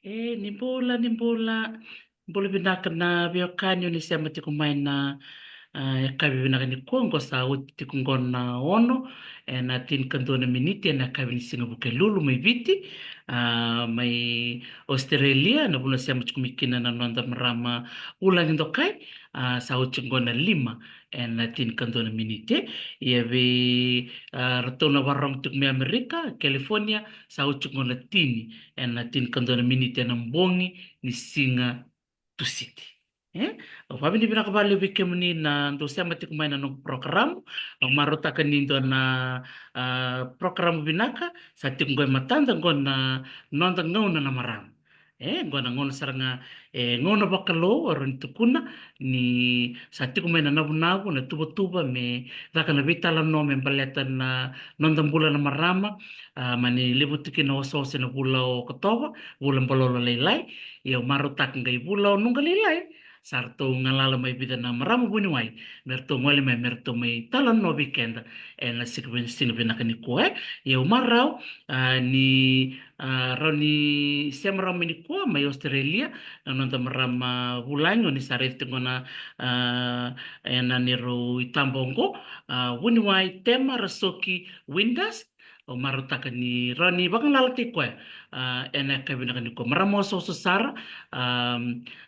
Nimbola binakana biokanyo ni sema tikumaina ya kabi binakani kongo sa uti tikungona ono na tin kandona miniti na kabi ni singabuke lulu may viti may Australia na bula sema tikumikina na nonda marama ulang indokai sa uti ngona lima na tin kandona miniti ya be ratona warong tikumi Amerika California sa uti ngona tini na tin kandona miniti na mbongi ni singa tu city. Wabi ni binakabali wiki na ndo sema tikumaina no program marota kanindo na program binaka sa tikungoi matanda ngona nonda ngona na maram. Ngona ngona saranga ngona bakalo aron tukuna ni sa tikumaina nabu na tuba me daka na vitala no me baleta na nonda bula na marama mani libutuki na wasose na bula o katoba bula balolo leilai ia marota ngai bula o nunga leilai sarto ngalala mai vida na marama buni wai merto ngole mai merto mai talan no weekend na sikwen sinubina kani ko ia marau ni roni semra mini ko mai Australia nonda marama bulango ni saref tengona na nero itambongo buni wai tema rasoki windas o marutaka ni roni bakang lalaki ko ena kabina kani ko maramo so sara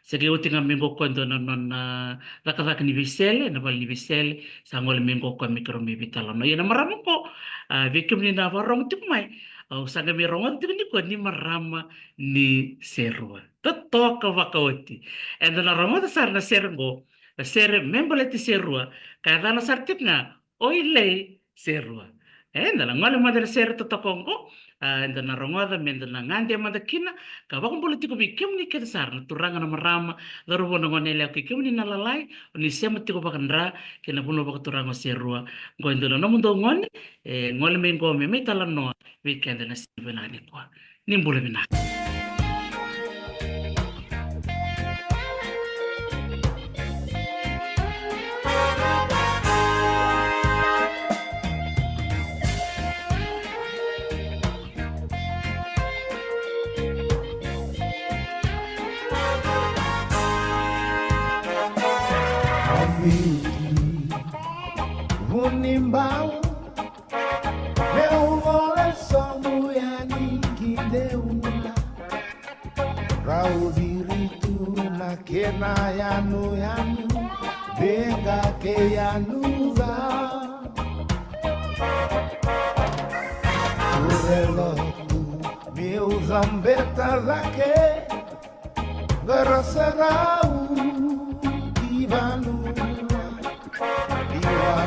segi utinga mingo ko ndo na laka ni visele na bali visele sangol mingo ko mikro mi vitala no ina maramo ko vikim ni na varong tikmai o sanga mi rongo tikni ko ni marama ni serua totoka wakawati enda na rongo sar na sergo na ser memboleti serua kada na sartipna oile serua na ngale madre ser totokongo enda na rongoda menda na ngande madakina ka bakon politiko bikem ni kesar na turanga na marama darubo na ngonele ke kem ni nalalai ni sema tiko bakandra kena buno bak turanga serua ngondo na mundo ngone ngole mengo me metala no weekend na sibena ni kwa nimbule bina Unimbao meu vole somu yani kindeuna raudiritu na kena yanu benga ke yanuza urelo meu zambeta zake garasarau divanu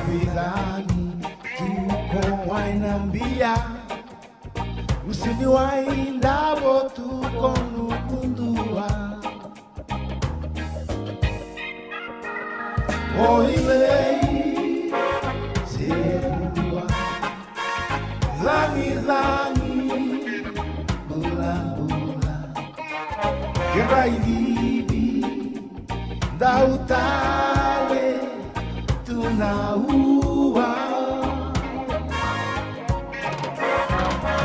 Bilani tuko wainambia usini waindabo tuko nukundua oilei serua zangi bula kebaidibi dautale tunaua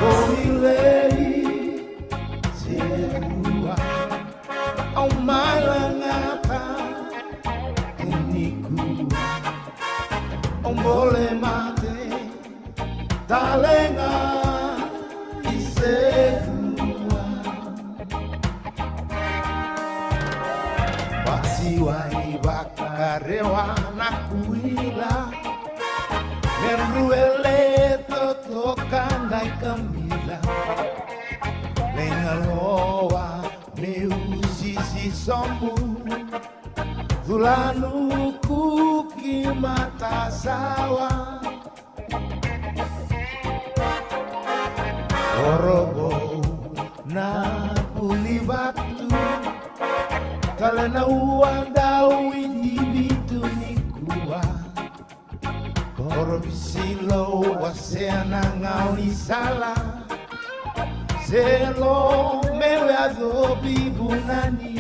oilei serua au malangata unikua ombole mate talenga iserua wasiwa ibakarewa na kuila meruele totokanda ikamila lengaloa meusisi sombu zulanu kukimata sawa orobo na pulibatu kalena uandau inyibitu nikuwa korobisilo waseana ngauni sala selo mewe adobi bunani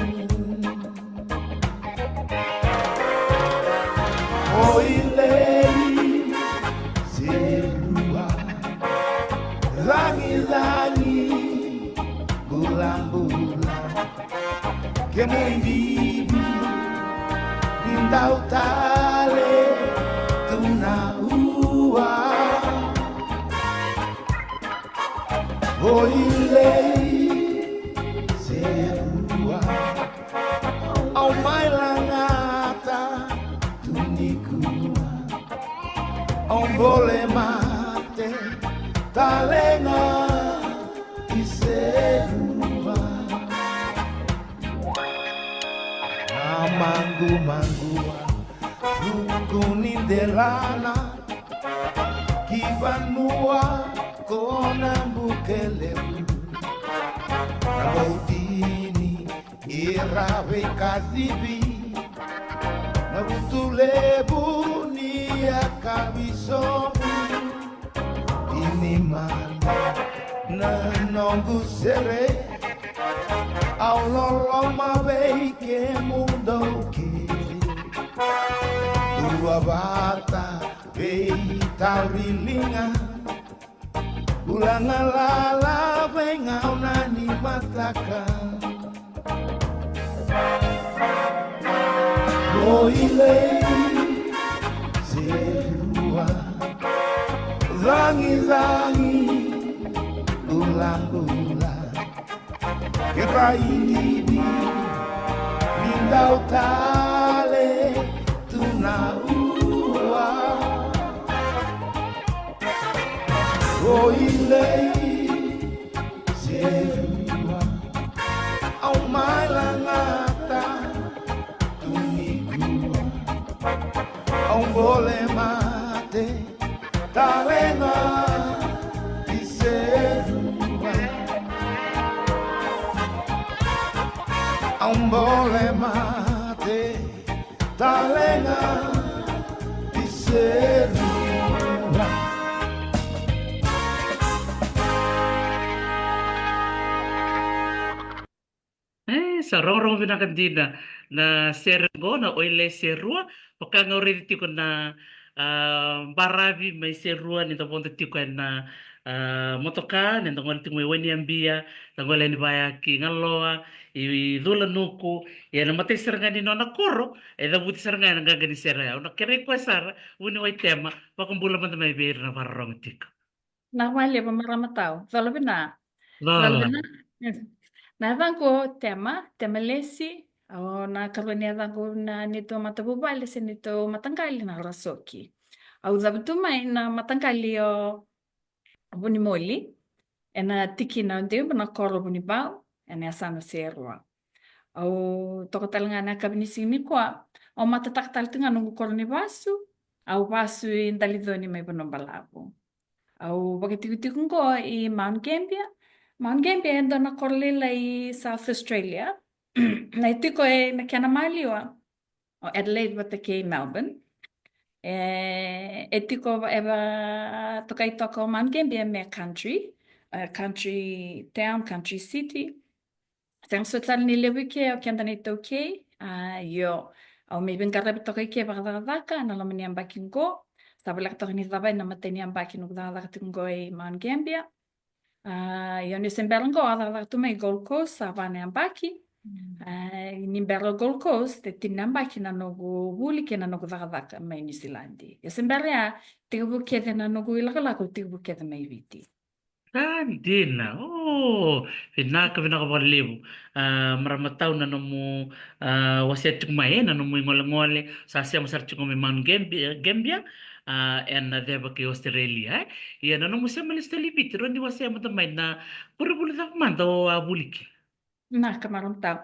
oilei serua langi bulan che muindi lindau tale tuna ua oi lei serua au mai langata tunikua au vole mate talenga iserua mangu-mangua rukunindelana kibanua kona bukeleu nabautini irabe kadibi nabutulebu ni akabisomu inimana nanongu sere au lolo mabei que mundo kiri tua bata vei taurilinga ulanga lala venga unani mataka oile serua zangi ulangula che raini lindau tale tuna ua oi lei serua au mai langata tunikua au vole mate talenga di serua un vole mate talenga di serua Sa rongrong pinakandina na sergo na oile serua o kanga ori tiko na baravi mai serua ni taponte tiko na motoka ni tangol tiko weni ambia tangol ni baya ki ngaloa i dula nuku ya na mate serangani no na koro e da buti serangani ngaga ni seraya na kere ko sara uni wai tema pakumbula manda mai beir na barong tiko Narmale pa maramatau. Valabina. la Na vango tema lesi. O na karuania vango na nito matabubale se nito matangali na rasoki. Au zabutumai na matangali o bunimoli. E na tiki na ndeu na koro bunibau. E na asana serua. Au tokotalanga na kabinisi ni kwa. O matataktal tinga nungu koro ni vasu. Au vasu i ndalidoni mai bonombalapo. Au wakitiku ngo i Mount Gambier. Mount Gambier endo na korlela i South Australia. Na itiko e na kiana maliwa. O Adelaide wata ke Melbourne. E tiko eva toka i toka o Mount Gambier me country. Country town, country city. Sang sotal ni lewi ke o kianda ni tau ke. Yo. Au me bingarabi toka i ke vakadaka na lamani ambaki ngo. Sabalak toka ni tabay na matay ni ambaki no kudalak tingo i Mount Gambier. Yon isembera ngo adalak tumay Gold Coast sabane ambaki. Nimbera Gold Coast te tinambaki na nogu wuli ke na nogu dakadaka mai New Zealandi. Isembera ya tigabu kede na nogu ilakalako tigabu kede mai viti. Dina. Oh, pinaka pinakabalibu. Maramatau na nomu wasia tukumae na nomu ingole-ngole sa siya masar tukumi Mount Gambier. Na deba ke Australia. Ia na nomu siya malis talipiti. Rondi wasia matamay na pura-pura takumanda o abuliki. Na kamaram tau.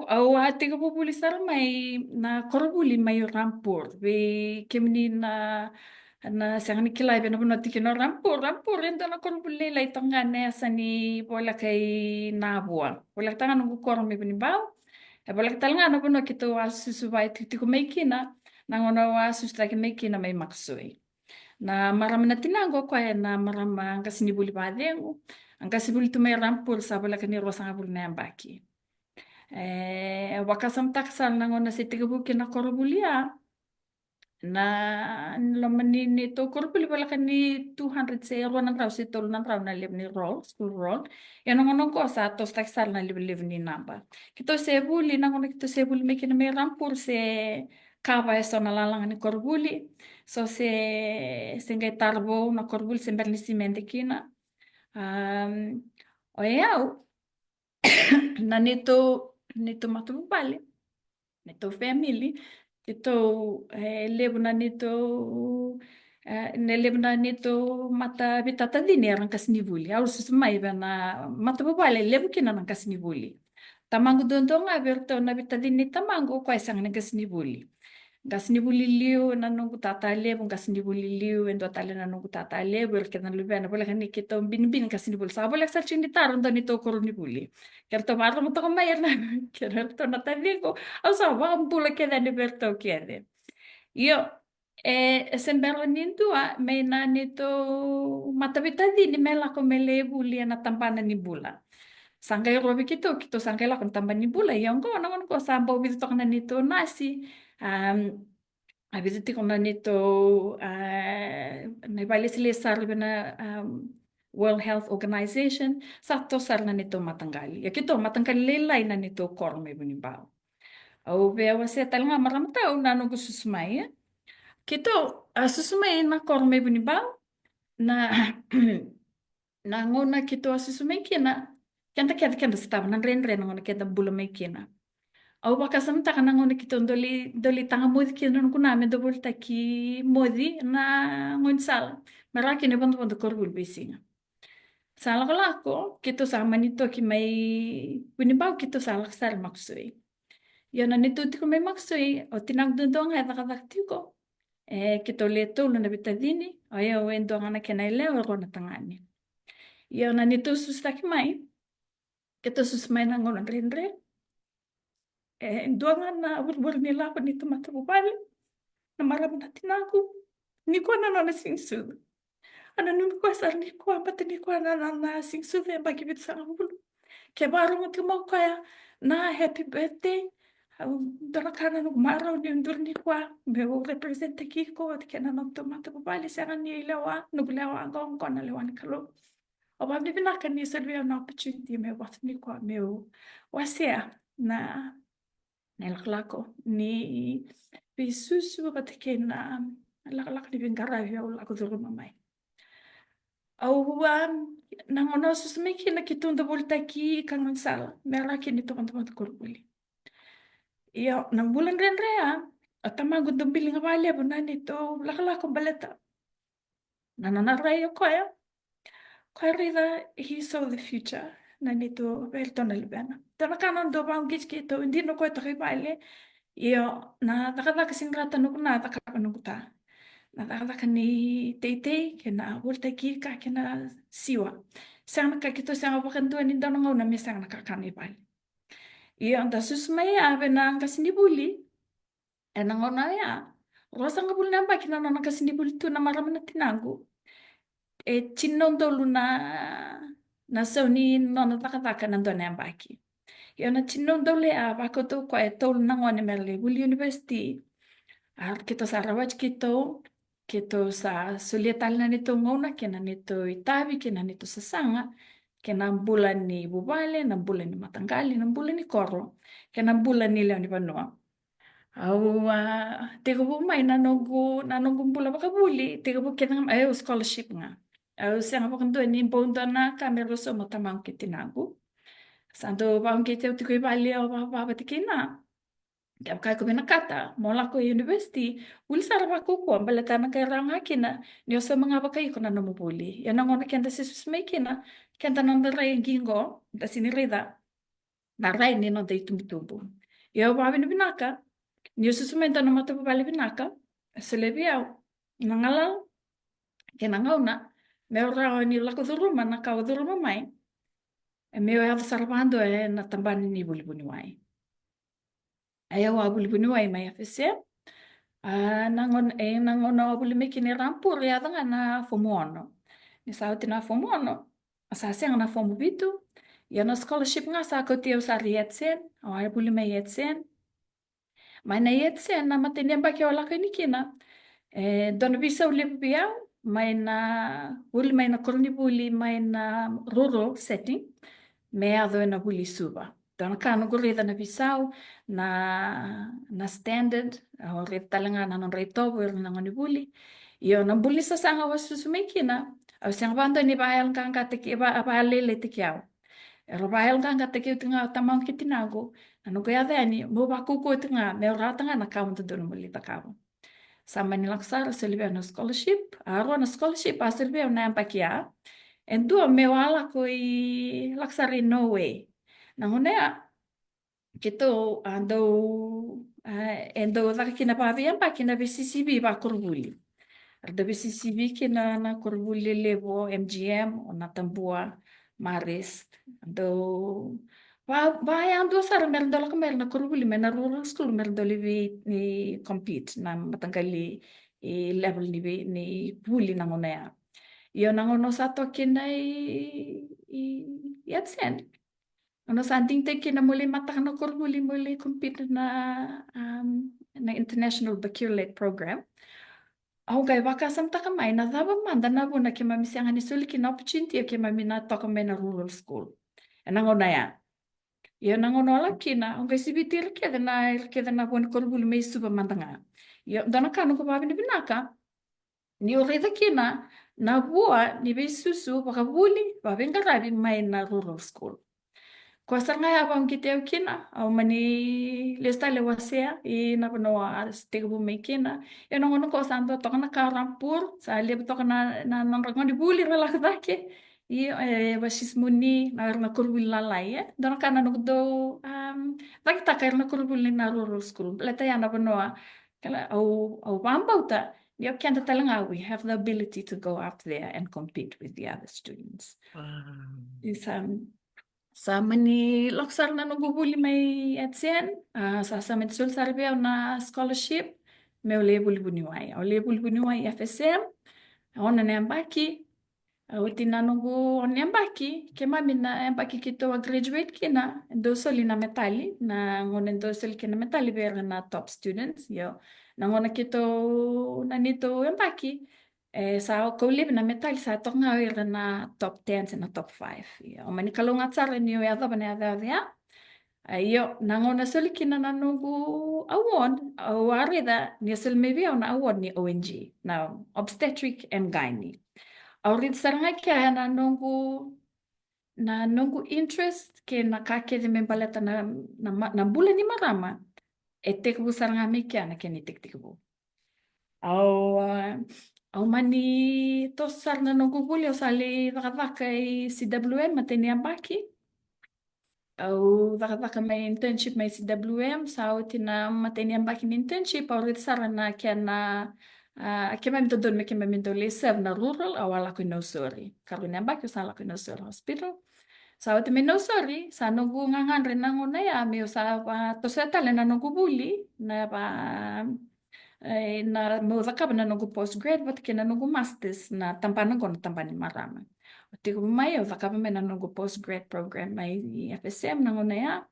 Au hati ka pupuli sar mai na korobuli mai rampur. Ve kemni na siang ni kilai be na puno tiki no rampur endo na korobuli lai tonga ne asani bola kai nabua. Bola tanga nungu korom me bini bau. Bola talanga no puno kito asusu vai tiko meikina. Nangono asus lagi meikina mai maksui. Na marama na tinango kwa na marama ang kasini buli padengu. Ang kasibuli tu may rampur sa bala kani rosang abul na ambaki. Wakasam taksal nangon na si tigabuki na korobulia. na lomani ni to korpuli pala kan ni 200 se ro nang raw si tol nang raw na live ni roll school roll ya nang ko sa to stak sal na live ni namba kito se buli nang kito se buli me kin me rampur se kava eso na lalang ni korbuli so se ngai tarbo na korbuli se berli simente kina o yau na nito matubali nito family ito levo na nito levo na nito mata vitata dini arang kasnivuli au susmai na mata babale levo kina nang kasnivuli tamangu dondo nga berto na vitadini tamangu ko isang nang kasnivuli kasnivuli liu nanung tata levo kasnivuli liu endo tale nanung tata levo erketan lubena boleh kan kita bin kasnivuli sa boleh sa chini taron do nito kornivuli kerto marro mo to mayar na kerto na tavigo au sa wa ambula keda ni berto kede io sembero nintua me na nito matavita dini me la ko mele buli na tampana ni bula sangkai robi kito sangkai la kon tamban ni bula yang ko nangon ko sambo bito kana nito nasi habis itu kona nito na balik selesar na World Health Organization satu sarna nito matanggali ya kito matanggali lelai na nito korme bunimbao au bewa se talanga maram tau na no susmai ya kito susmai na korme bunimbao na na ngona kito susmai kina kenta stava na ren ngona kenta bula mai kina au baka samta kana ngona kito doli tanga modi kina no kuna me dobol taki modi na ngon sal meraki ne bantu korbul bisinga salah lako kito sama nito ki mai bunimbao kito salah sar maksui ya na nito tiko mai maksui o tinang dondong hai tak tiko kito leto na bitadini aya wendo ngana kenai leo ro na tangani ya na nito sustak mai kito sus mai na ngona rendre duangan na burbur nila ko nito mata bubali na maram na tinaku ni ko na na singsu ana nung ko sar ni ko pati ni ko na singsu ve bagi bit sa bulu ke baru ngati mo kaya na happy birthday dona kana no maraw ni undur ni kwa me o represent ki ko at kana no tomata bubali sa ni lewa no lewa ngong ko na lewa ni kalo o ba ni bina kan ni serve an opportunity me wat ni kwa me o wasia na nelaklako ni bisusu bat kena laklak ni bingara ya o lako duru mamai au nangono susmeki na kitunda volta ki kangon sal mera kini to kanto korbuli iya nang bulan rea atama gudum biling ngawale bunani to laklako baleta nanana raya koya koya he saw the future nanito belton albana tana kanan do bang kito hindi no ko to bale iyo na nakadaka singrata no na takapa no ta nakadaka ni tete kena volta ki ka kena siwa sang nakakito sang apakan tuan ni daw ngaw na misang nakakanibal iyo anda susmaya bena kasini buli enang ona ya rosa ngabul namba kina na kasini buli tu na maram na tinago chinon dolu na soni nona takataka nando namba ki iyo na chinon dole bako to ko tolu nangone merle buli university kita sa rawaj kito sa sulital na nito ngona kina nito itabi kina nito sasanga kina bulan ni bubale na bulan ni matanggali na bulan ni koro kina bulan ni leo ni panua au tiga bu mai nanonggu bula baka buli tiga bu kina ayo scholarship nga au siang apa kanto ni bonda na kamero so matamang kitinagu santo bang kite tiga bali au apa tikina Kaya kai ko binakata, mola ko university, uli sarap ako ko, balata na kay ranga kina, niyo sa mga bakay ko na namubuli. Yan ang una kenta si susmay kina, kenta nang daray ang gingo, da sinirida, daray ni no day tumitubo. Iyo babi na binaka, niyo susumay na matapabali binaka, selebiyaw, nangalal, kinangaw na, meron raw ni lako duruma, nakaw duruma may, meron yung sarapando natambanin ni buli-buniway. Ayaw abuli bunuay may afisya. Nangon na abuli may kinirampur yata nga na fumuono. Ni sauti na fumuono. Asasi nga na fumu bitu. Yan na scholarship nga sa kotiyaw sa riyetsen. O abuli may yetsen. May na yetsen na matiniyan ba kiya wala kayo ni kina. Dona bisa uli biau mai na uli mai na korni buli mai na rural setting me ado na buli suba. Dona kanu guri na bisau na standard o re talanga na non re tobo na ngoni buli. Io na buli sa sanga wasu sumekina. Au siang bando ni bayal kanga teki ba lele teki au. Ero bayal kanga teki utinga tamang kitinago. Anu kaya dani mo ba kuku utinga me ratanga na kaunta dono muli takawa. Sama ni laksara selibia na scholarship, aro na scholarship a selibia na empakia. En dua me wala ko I laksara in Norway. Na ngonea kito ando zaka kina pavi empa kina BCCB ba kurbuli. Arda BCCB kina na kurbuli levo MGM o na tambua Marist. Ando Vai ando sara merda la kamer na kurbuli mena rural school merda livi ni compete na matanggali I level ni puli na ngonea. Io na ngono sato kina I yatsen. Ono santing te kina muli matak na kurbuli muli compete na international baccalaureate program. Au gai waka sam taka mai na dhaba manda na buna ke mami sianga ni suli kina opportunity ke mami na toka me na rural school. E na ngona ya. Ia na ngono ala kina, au gai sibiti rikeda na buna kurbuli me suba mandanga. Ia dana kanu ko babi ni binaka. Ni oreda kina na bua ni be susu baka buli babi ngarabi mai na rural school. Kwa sanga ya bang kiteu kina au mani lesta le wasea I na panoa stegu me kina e no ngono ko santo to kana karampur sa le to kana na nang di buli rela kake I wasis muni na kurbil lalai don kana no do tak tak na kurbil na rural school leta ya na panoa kala au bambauta you can tell we have the ability to go up there and compete with the other students. Is Sama ni laksar na nagubuli may etsen, sa medsul sarbe na scholarship, may ulebuli buniway. Ulebuli buniway FSM, ona na ambaki, uti na nugu on ambaki, kema mina ambaki kito a graduate kina, do soli na metali, na ngone do soli kina metali bera na top students, yo. Na ngone kito na nito ambaki, sa kaulib na metal sa tok nga na top 10 sa na top 5. O mani kalungat sa rin yung yata ba na yata Ayo, nangona suli kina na nungu award, awari da ni sul maybe na award ni ONG, na obstetric and gynae. Awrid saranga kaya na nungu interest ke nakake de membaleta na bula ni marama. Tekbu saranga mi kaya na kenitik tikbu. Au mani tosar na naguguli o sali vakavaka I CWM mateni ambaki. Au vakavaka may internship may CWM sao tina mateni ambaki ni internship au ritsara na kia na kema mitodon me kema mitodon serve na rural au ala ko no sorry. Karuni ambaki o sala ko no sorry hospital. Sao te me no sorry sa nugu ngangan rin na nguna ya me o sa tosetale na nagubuli na na mudakaba na nungu postgrad but kina nungu masters na tampana ko na tampani marama. Tiku mai o dakaba me na nungu postgrad program mai FSM na nguna ya.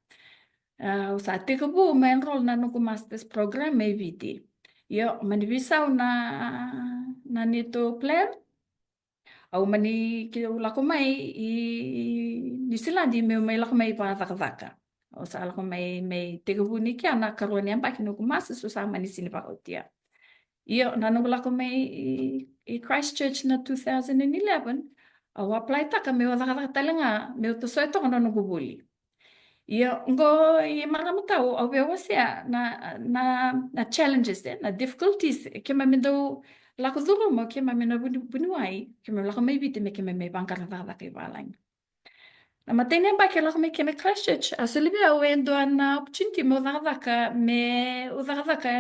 Sa tiku bu me enroll na nungu masters program mai VT. Yo mani visau na nito plan. Au mani ki lako mai I New Zealand me lako mai pa dakadaka. O sa ala ko may tigabu ni kia na karuan yang baki nuku masa susama ni sini pa otia. Iyo na nuku lako may Christchurch na 2011 au apply taka me wadaka talanga me utosoy to na nuku buli. Iyo ngo marama tau au bewasya na challenges na difficulties kema mindo lako dulu mo kema mina bunuai kema lako may biti me kema may bangkar na kay balang. Na matene ba ke lako me keme Christchurch asalibi au endo na opportunity mo udakadaka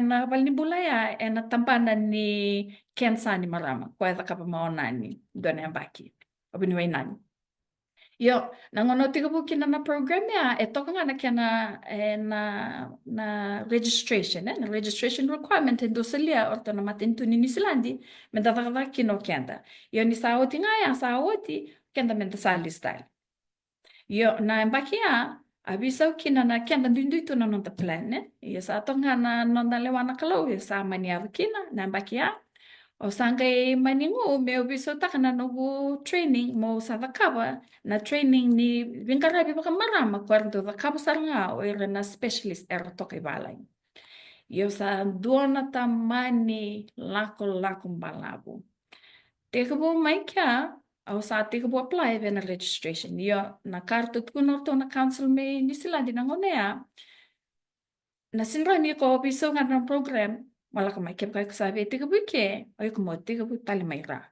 na balni bulaya na tampana ni kensa ni marama kwa daka pa maonani dona baki obinuai nani. Yo nangono tiga buki na program ya toka nga na kia na registration na registration requirement endo salia orto na matentu ni New Zealand me dadakadaka kino kenda. Yo ni saoti nga ya saoti kenda menta sali style. Yo na embakia abisau kina na kenda dundu na nonta plan Yo sa tonga na nonta lewana kalau sa mani kina na embakia O sangay maningu me ubiso takana nugu training mo sa dakaba na training ni vingkarabi baka marama kwarto dakaba saranga o era na specialist era toke balay. Yo sa duona tamani lako balabu. Tekabu mai kia au sa tekabu apply vena registration. Yo na kartu kuno to na council me New Zealand na ngonea. Na sinra ni ko biso nga ng program wala ka mai kep kai sabi tekabu ke ay ko mo tekabu tali mai ra.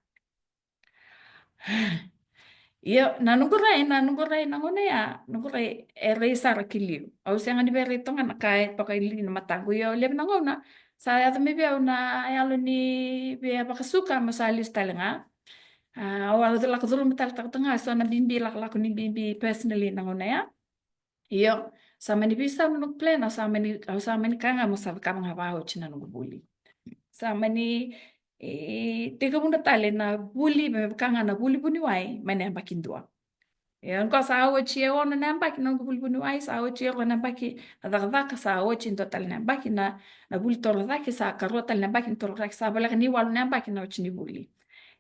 Yo nanungkurai na ngonea nungkurai ere sara kiliu. Au senga ni bere tonga na kai pakai li na matagu yo leb na ngona. Saya ta me bia na ayalo ni bia pakasuka masalis talenga. Awal tu laku dulu metal tak tengah so na bimbi laku ni bimbi personally na ngonea. Iyo sama ni bisa menuk plan sama ni kanga mo sabi kama ngabaho china nungu buli. Sama ni tiga bunda tale na buli me kanga na buli buni wai mane ambakin dua. Yan ko sa awo chi o na ambaki na buli buni wai sa awo chi o na ambaki na dagdaka sa awo chi ndo tale na ambaki na buli tolo daki sa karota na ambaki tolo daki sa bala ni walu na ambaki na chini buli.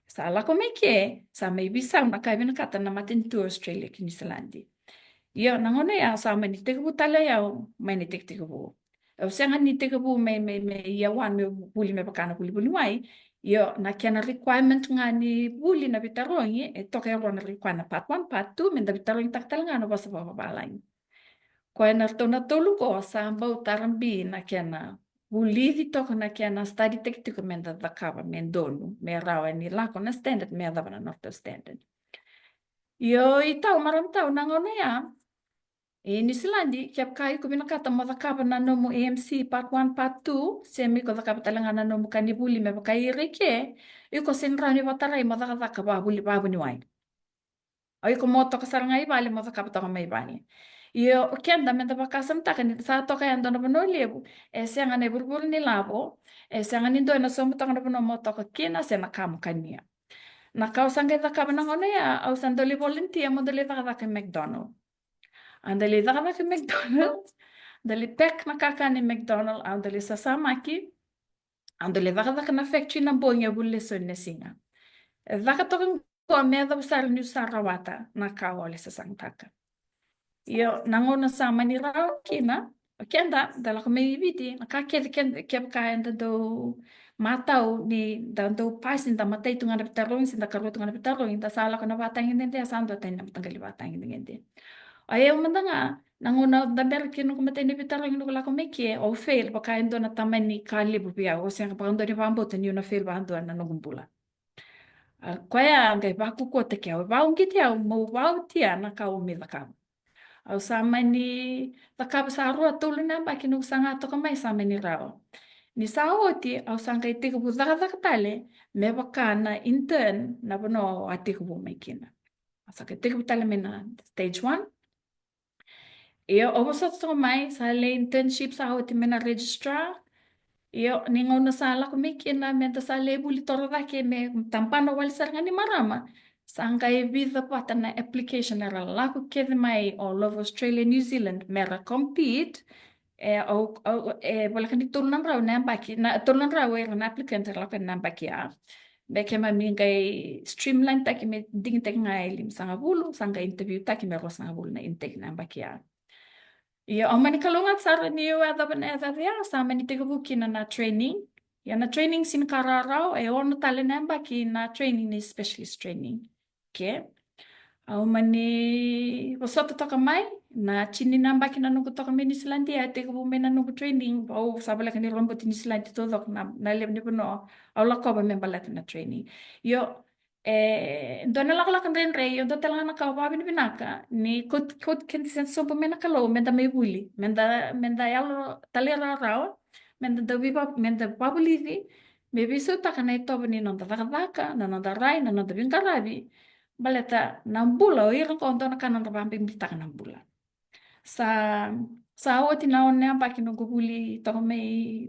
Sa la ko meke sa may bisa na kaibina kata na matin to Australia ki New Zealand. Yo nangone ya sa mani tekabu tala ya mai ni tekabu. O senga ni tekabu me ya wan me buli me bakana buli mai. Yo na kena requirement nga ni buli na bitarongi e toka ya wan requirement part 1 part 2 men da bitarongi tak talanga no basa baba balai. Ko na tolu ko sa ambau tarambi na kena buli di toka na kena study tektiku men da kaba men donu me rawa ni lako na standard me da bana not standard. Yo itau maram tau nangone ya. New Zealand, kiap kai ko binakata mo dakapa na no mo AMC part 1 part 2 semi ko dakapa talanga na no mo kanibuli me bakai reke iko senra ni batarai mo dakaka ba buli ba buni wai ai ko moto ka saranga i bali mo dakapa ta mai bani io kenda me da bakasam ta kan sa to ka ando no no lebu e senga ne burbur ni labo e senga ni do na somo ta no no moto ka kina se na kam kania na kausanga dakapa na ngone ya au sandoli volunteer mo dele dakaka McDonald. Andali daka ki McDonald's, andali pek na kaka ni McDonald's, andali sasamaki, andali daka na factory na bonga bulle son na singa. Daka tokan ko meda usar ni sarawata na kawale sa sangtaka. Yo nangona sama ni raw kina, kenda dala ko may ibiti, nakaked kep kaya do matau ni do pasin da matay tunga na bitarong sin da karot tunga na bitarong da sala ko na batang hindi asando tayo na matanggali batang hindi. Ayaw man nga, nanguna daber kinu kumatay ni bitarong yung nukula kumiki, o fail, baka endo na taman ni kali bubiya, o siyang pagando ni pambutan yun na fail ba ando na nugumpula. Kaya ngay baku ko te kaya, baung kiti au mo bau tia na ka umi lakab. Au sama ni lakab sa arua tulo na ba kinu sanga to kamay sama ni rao. Ni sa oti au sanga iti kubu zaka tale, me baka na intern na bono ati kubu may kina. Asa iti kubu tale me na stage 1. Iyo, oboso to mai sa le internship sa hoti mena registrar. Iyo, ningaw na sala ko may kina menta sa le buli toro ke me tampano wal sar ngani marama. Sa angay visa pata na application na la ko kede mai all over Australia, New Zealand mera compete. Wala kan turunan raw na baki na turunan raw na applicant la kan na baki ya. Beke ma mingay streamline ta ki me ding tek ngai lim sanga bulu sanga interview ta ki me ro sanga bulu na intake na baki ya. Ia o mani kalungat sara ni eu ada ban ada dia sa mani te buki na training. Ya na training sin kararau e ono tale namba ki na training ni specialist training. Okay. Au mani wasota toka mai na chini namba ki na nungu toka me ni Zealandia te kubu me na nungu training au sabala ka ni rombo ti ni Zealandia to dok na lem ni puno au la koba me balat na training. Yo dona la kan ren re yo dota la na ka ba bin binaka ni kot ken sen so pa mena kalo menda me buli menda yalo talera raw menda do viva menda babuli me biso ta kana to ni non ta ka na non da rai na non da bin karabi baleta nambula o ira ko dona kana ta bambi bita kana nambula sa oti na on ne pa kino go buli to me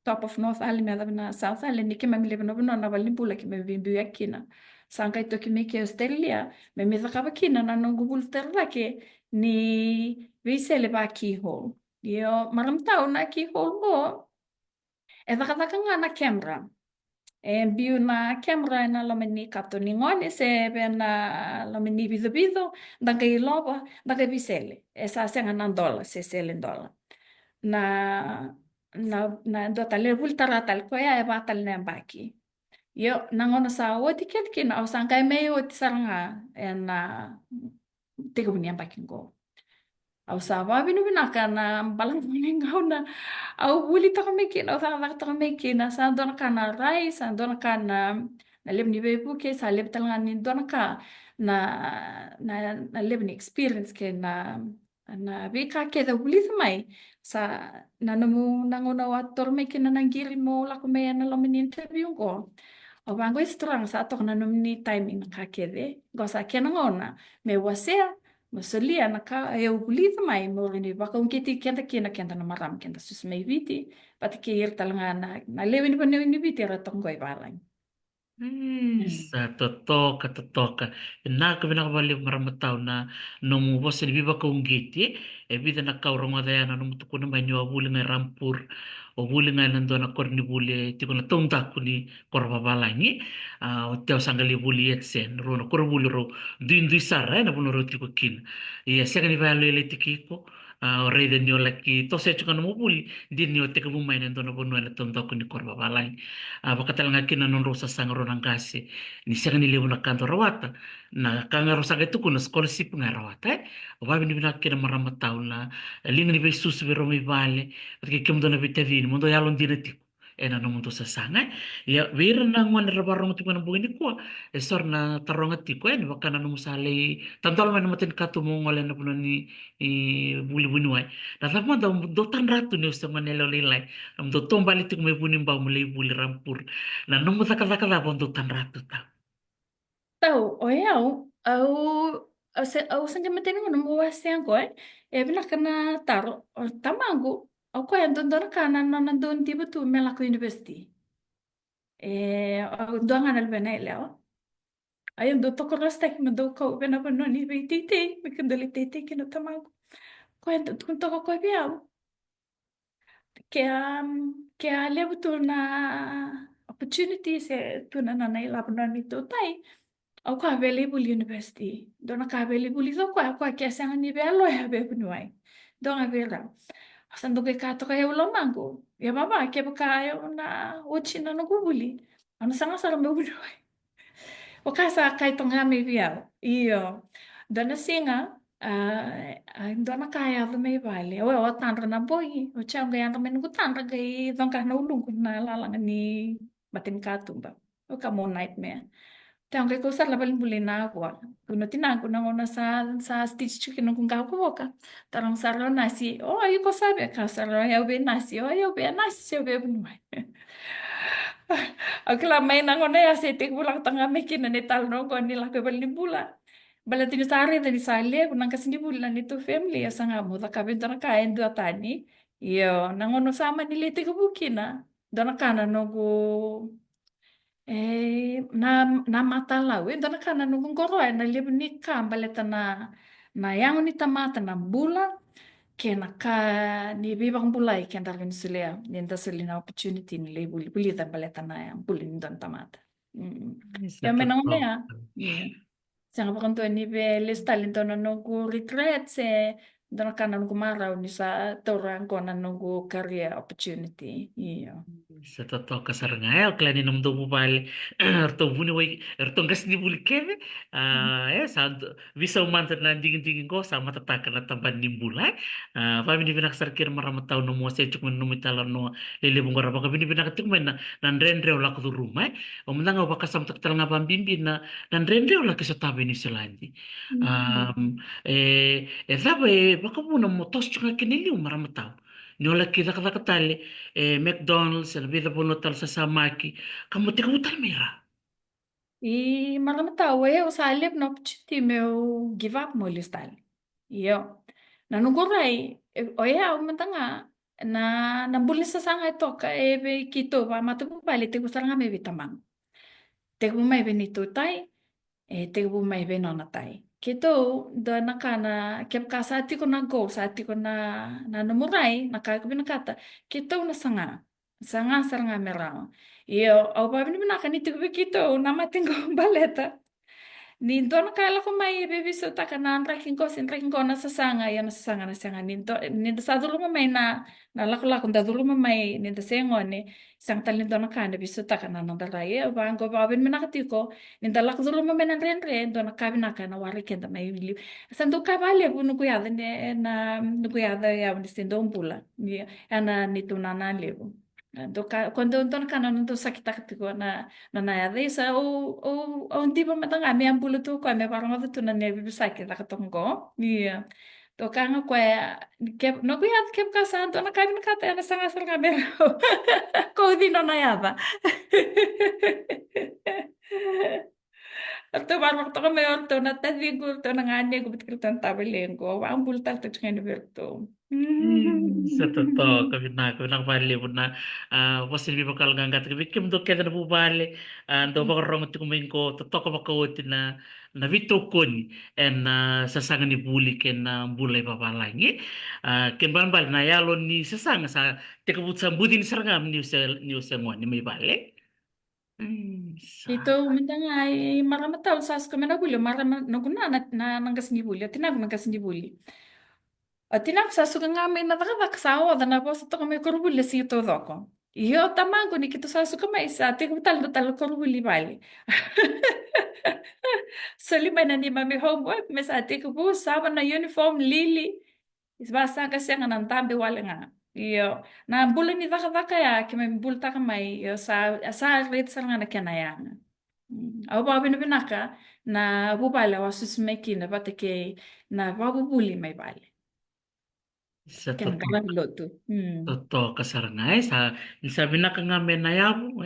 top of North Island me na South Island ni ke me lebe no na bali bula ke me bimbi yakina sangka ito ki me ke Australia me me zakaba kina na nung gubul terra ke ni visele ba keyhole yo maram tau na keyhole mo e zakataka nga na camera E biu na camera na lomeni kaptoni ngone se be na lomeni bido danga i loba danga bisele. E sa senga nan dola se sele dola. Na do tale vul taratal ko ya e batal na baki. Yo nangono sa oti kelkin au sangkai me oti saranga e na tiga bunia baki go. Au sawa binu binaka na balang ngau na au buli taka mekin au taka mekin na sa dona kana rai sa dona kana na leb ni bebu ke sa leb talanga ni dona ka na leb ni experience ke na bika ke da buli mai sa na namu nangona wator mekin na nangiri mo lako me na lo meni interview ko au bango strong sa tok na namu ni timing na ka kede go sa kena ngona me wasea Masalia na ka e o bulita mai mo ni baka un kiti kenta na maram kenta sus mai viti pati ke ir talanga na lewi ni viti ra tonggo i balang. Sa totoka totoka. Na ka bina kabali maramatao na nomu wasa ni biba ka unggiti e bida na kaurongo daya na nomu tuku na banyo abuli ngai rampur o buli ngai nando na kor ni buli tiko na tontaku ni korba balangi o teo sangali buli et sen ro na kor buli ro duin dui sara na buno ro tiko kin ia sega ni valo ele tikiko o rei de nyo laki to se chuka no buli di nyo teka bumai nando na buno na tontaku ni korba balangi bakatalanga kina non rosa sanga ro nangase ni sanga ni lebu na kanto rawata na kanga rosa ke tuku na scholarship nga rawata o ni bina kina marama tau na linga ni besus vero mi vale perché kem dona vitavini mondo yalon dina tiku na no mundo sa sanga ya vera na ngwan rabarong tiku na buini ko sor na taronga tiku ni bakana no musale tantol man matin katu mo ngole na puno ni buli buni wai na tama do tan ratu ni usta manelo lilai do tombali tiku me buni mbau mulai buli rampur na no muta kata do tan ratu ta Tau o e au sanga mateni ngono mo wase ango e bina kana taro o tamangu au ko en don kana na don tibu tu mela ko university. Au donga na bena leo. Ai do to ko rasta ki do ko bena bena ni be tite me kendali tite ki no tamangu. Ko en to ko biao. Ke a lewa tu na opportunity se tu na na ila puna ni tu tai au ka available university dona ka available so kwa ke sang ni be alo ya be punuai dona vera asan do ke ka to ka eu lo mango ya baba ke ka eu na uchi na no gubuli ana sanga sara me punuai o ka sa kai tonga me bia io dona singa dona kaya ave me vale o tanra na boy o changa yang men ku tanra gai dongka na ulung na lalang ni batin katumba o ka mo nightmare Então, que coisa lá bali na água. Kuno tinango na ona sa stitch que não com carro boca. Tarang saro nasi. Oh, aí ko sabe ka saro eu be nasi. Oh, eu be nasi eu be não vai. Aquela mãe na ona ya se te pulang tanga mekin na tal no ko ni la ko bali bula. Bala tini sare tani sale kunang kasini bula ni tu family ya sanga mo ta kabin tana ka endu atani. Yo, nangono sama ni lete ko bukina. Dona kana no go na mata lau, dona kana nung goro na libu ni kamba leta na yang ni tamata na bula ke na ka ni bibang bulai ke andar ni sulia ni nda na opportunity ni lebu buli ta baleta na yang buli ni don tamata. sa Ya menang ne ya. totoka Iya. Sanga pakanto ni be listalin to na nunggu regret se dona kana nunggu marau ni sa torang ko na nunggu career opportunity. Iya. sa totoka saranga klani nam do bubal erto buni wai erto gas ni buli keve sa visa umanta na dingin ko sa matataka na tamban ni bulai pa bini binak sarkir maramatau no mo se chukman no mitala no lele bungora baka bini binak tik na rendre ola ku rumai o mendanga baka sam tak talanga bambimbi na rendre ola ke sotabe ni selandi sabe baka muna motos chuka kinili maramatau Nyola kita kata tali McDonald's la vida por tal sa samaki kamu tika utal mira E maramatawa eu salib no opportunity meu give up mo listal. Iyo. Nanuguray. O ya umantanga na nambulis sa sanga ito ka ebe kito ba matubali te gusar nga may bitamang. Te bumay benito tay te bumay benonatay. Kito do nakana kep ka sa ati ko na go sa ati ko na namuray nakakabinakata kito na sanga. Sanga saranga merao. Iyo, au pa ni mana kani tu bekito nama tinggo baleta. Ninto na kala ko may bebiso ta kana ranking ko na sasanga ya na sasanga na sanga ninto sa dulu may na lako da dulu may ninto sengo ni sang talento na kana biso ta kana na dalay ba ang ko ba ben manakatiko ninto lako dulu may na ren do na kabi na kana wari kenda may li santo kabale bu nuku ya na nuku ya ya ni sindo umpula ni ana nito na na lebu. Quando eu kana não sakit ko na ya isa o hindi pa matanga may ambulo to ko may parang to na ne sakit ko iya to kanga ko ke no ko yat ke ka santo na kabi na kata na sanga sanga mero ko di no na yaba to parang to may to na tadi ko to na ngane ko bitkil tan tabelen ko ambul tal to ngene berto Sa totoo, kami na po na wasil mi bakal ngangkat kami kim do kaya na po bale do ba rong ti kumain ko totoo ko makawit na vito kun en sasanga ni buli ken na bulay papalangi ken ban bal na yalo ni sasanga sa tekabut sa budin sarangam ni sa mo ni may bale. Ito, Sa minta nga, marama tao sa kami na bulyo, marama, naguna na nanggas ni bulyo, tinag nanggas ni bulyo. Tinag sa suka nga may natakadak sa awa, na po sa to kami kurbulyo si ito doko. Iyo, tamago ni kito sa suka may isa, tigo tal kurbulyo bali. So, lima na ni mami homework, may sa tigo po, sama na uniform, lili. Basta kasi nga nang tambi wala nga. Iyo, na bulan ni daka ya, kaya bulta ka may, iyo, sa rate sa nga na kinayang. Au ba binaka na bubala wa susmeki na batake na babubuli may bale. sa Kan totoo. kala loto. Totoo kasarangay sa binaka nga menayabo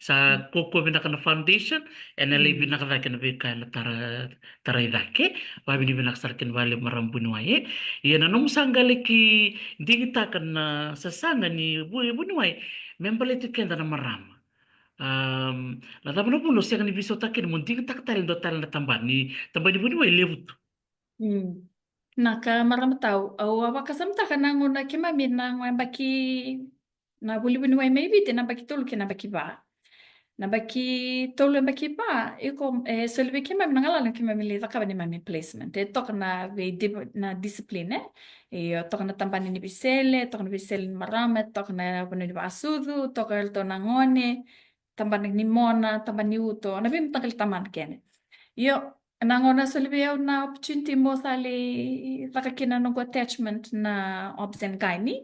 sa kuko binaka na foundation enale binaka da kan be kan tara idake wa bini binaka sarkin wale marambunwaye yana nung sanggale ki hindi kita kan sasanga ni bunuway membaliti kenda na marama la tabano puno siya kan ibiso takin mo hindi kita katalin do talin na tambani bunuway lewut. Naka maramataw au awakasamta ka nanguna kimami na baki na buli-buli way maybe na baki tulu kina baki ba. Na baki tolu baki ba iko selbe kimami nangala kimami li takaba ni mami placement. Tok na na discipline tok na tampani ni bisele, tok na bisele ni marama, tok na puno ni basudu, tok to na ngone, tampani ni mona, tampani ni uto. Na bim takal taman kene. Yo nangona solveo na opportunity mo sali takakina nung attachment na option kaini.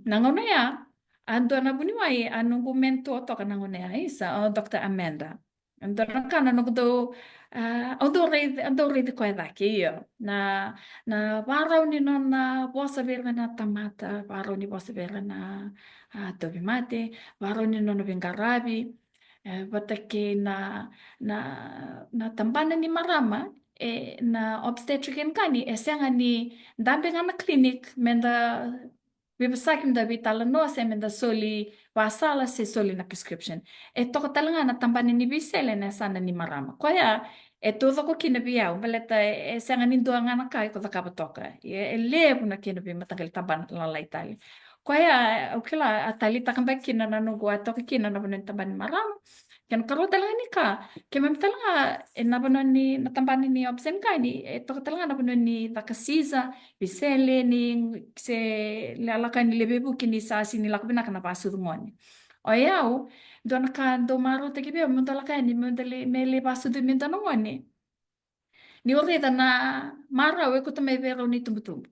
Nangona ya ando na buniwai anong gumento to ka nangona ya isa Dr. Amanda. Ando na kana nung do ando read ko daki yo na paraw ni no na bosa vera na tamata paraw ni bosa vera na tobi mate paraw ni no bingarabi batake na tampanan ni marama na obstetrician kani senga ni dambe nga na clinic menda bibasakim da bitala no se menda soli wasala se soli na prescription toko talanga na tampanan ni bisele na sana ni marama koya todo ko kinabiyaw baleta senga ni doa nga na kai ko takapatoka lepo na kinabi matagal tampan lalay tali koya ukila atali takambak kina na nugo ato kina na punen tampan ni marama kan karo talaga ni ka kaya mami talaga nabanon ni natambanin ni obsen ka ni ito talaga nabanon ni takasiza bisele ni se lalakan ni lebebu kini sa sinilak binak na pasudungon o yaw doon ka domaro tagibi mo talaga ni mo dali mele pasudun min tanungon ni orita na maraw ko tamay pero ni tumutumbo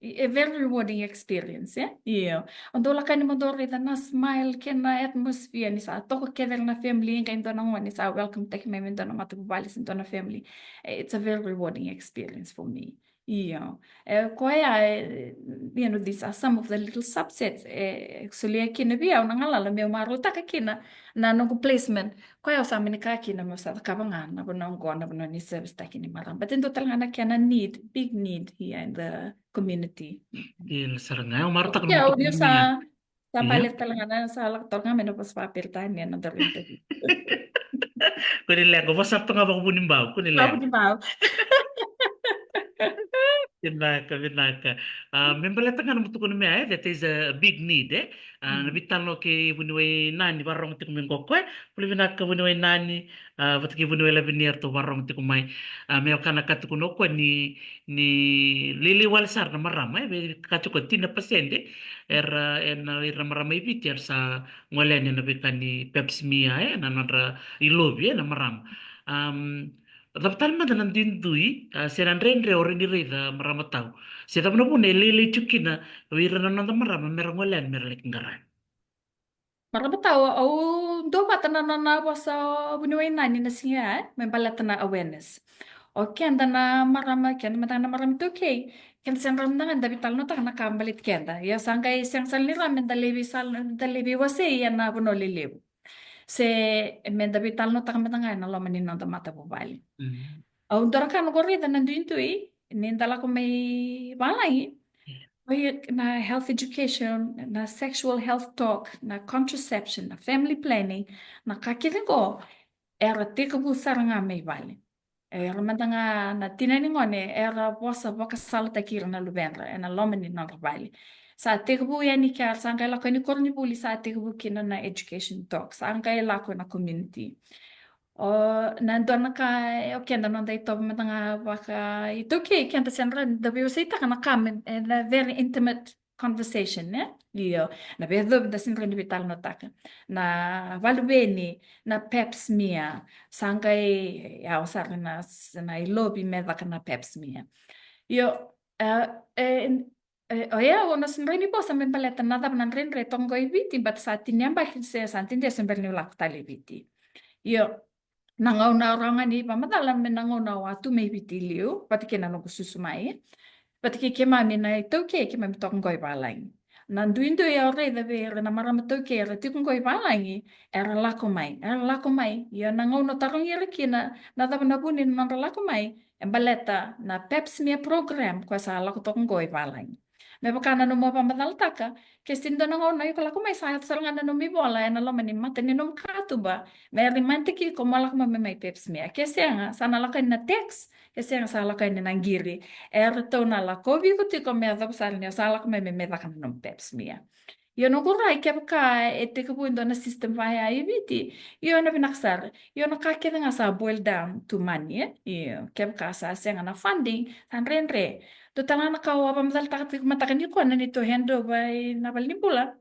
a very rewarding experience, yeah? Yeah. Ondola kani modori na smile kena atmosphere ni sa toko kedel na family kain to nang ni sa welcome take me min to na matubalis into na family. It's a very rewarding experience for me. Yeah. These are some of the little subsets. Actually, kina biya nang alala me maruta ka kina na nung placement. Koya sa amin ka kina mo sa kabangan na bunong ko na bunong ni service ta kini maram. But ito talaga na kaya na big need here in the community. Il sarangay umartak Kaya naman to audio kumiya. sa Iya. palit talaga na sa laktor nga may napos papirtahan yan na darin tayo. Kunilego, masarap nga ba ko bunimbaw? Bago Kunilego. di ba? Vinaka. Membalatanga mo tukun me that is a big need nabitano ke bunwe nani warong tikum ngokwe puli vinaka bunwe nani vatki bunwe la venir to warong tikum mai me kana katukun okwe ni lili wal sar na marama be katuko tina pasende era marama ibiti sa ngolene na bekani Pepsi Mia na nandra ilobi na marama Daptal man dalam dindui, seran rendre orang di rida maramatau. Seta mana pun ele cukina, wira nanda marama merangolan meralik ngaran. Marama tahu, do patana na wasa bunuin nani na siya, membalatana awareness. Oke, anda na marama kian, matana marama itu okay. Kian sen ramdangan tapi tal no tak nak kambalit kian da. Ya sangkai siang salira mendalebi wase ya na buno lelebu. Se mendabi tal no tak matanga na lo manin nanda mata bubali. Dorakan gorri da nandu intui, nindala ko may balay. Na health education, na sexual health talk, na contraception, na family planning, na kakirin ko, era tika bu saranga may bali. Era matanga na tinaningone, era boka salta kira na lubendra, na lomani na bali. Sa tika bu yani kaya, sa angay lako ni korni buli sa tika bu kina na education talk, sa angay lako na community. Nandun ka, okay, nandun ito mga baka, ito okay, kaya siyempre, dabi usay ta ka na kami, a very intimate conversation, eh? Iyo, na bedo, da siyempre ni vital no taka, na valubeni, na peps mia, sangkay, yaw sa akin na ilobi meda ka na peps mia. Iyo, oya, ono siyempre ni po, sa may paleta, nadab nan rin retong go ibiti, but sa atin yan, bakit siya sa atin, di siyempre ni wala kutali ibiti. Iyo, Nangau na orangan ni pamadalam menangau na watu may bitilio pati kena no kususumai pati ke mami na ito ke mami tong goi balang nanduindo ya ore da ver na marama to ke ra tikung goi balang era lako mai ya nangau no tarong yere kina na da na bunin na lako mai embaleta na peps mia program kwa sa lako tong goi balang me bakana no mo pamadal taka ke stindo nangau na yo lako mai sa salanga no mi bola na lo mani mateni no katuba Mary mantiki ko malak may peps mia. Kasi nga sana lakay na text. Kasi nga sa lakay na nanggiri. To na lakobi ko ti ko may adapsal niya. Sa lakay may kan ng peps mia. Yun ang kuray kaya ka ete ko po na system via ibiti. Yun na pinaksar. Yun ang kakita nga sa boil down to money. Yun. Kaya ka sa siya nga na funding. San renre. Tutala na kawa pamadal matakan ko na nito hendo by nabalnibula.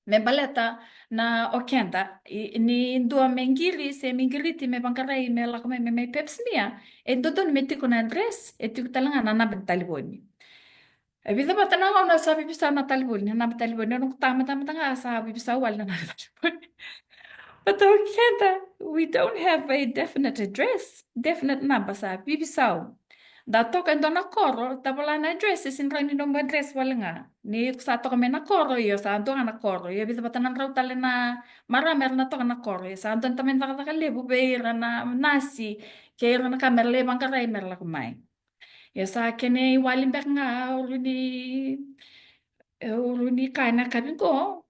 Me baleta na okenda ni dua mengiri se mengiriti me bangkarai me lak me peps mia e dodon meti ko na dress e tu talanga na taliboni e bisa batana na sabi bisa na taliboni no tama tanga sabi bisa wal na taliboni but okenda we don't have a definite address definite number sabi bisa Dato kan na koro, tapos na address, sinra ni nung address wala nga. Ni sa to kami na koro, yo sa ando nga na koro, yo bisa batan raw tali na marami na to na koro, yo sa ando tamen nakakalibu, beira na nasi, kaya na kamerle bang karay merla kumay. Yo sa kene walimbek nga, uruni kaya na kabin ko,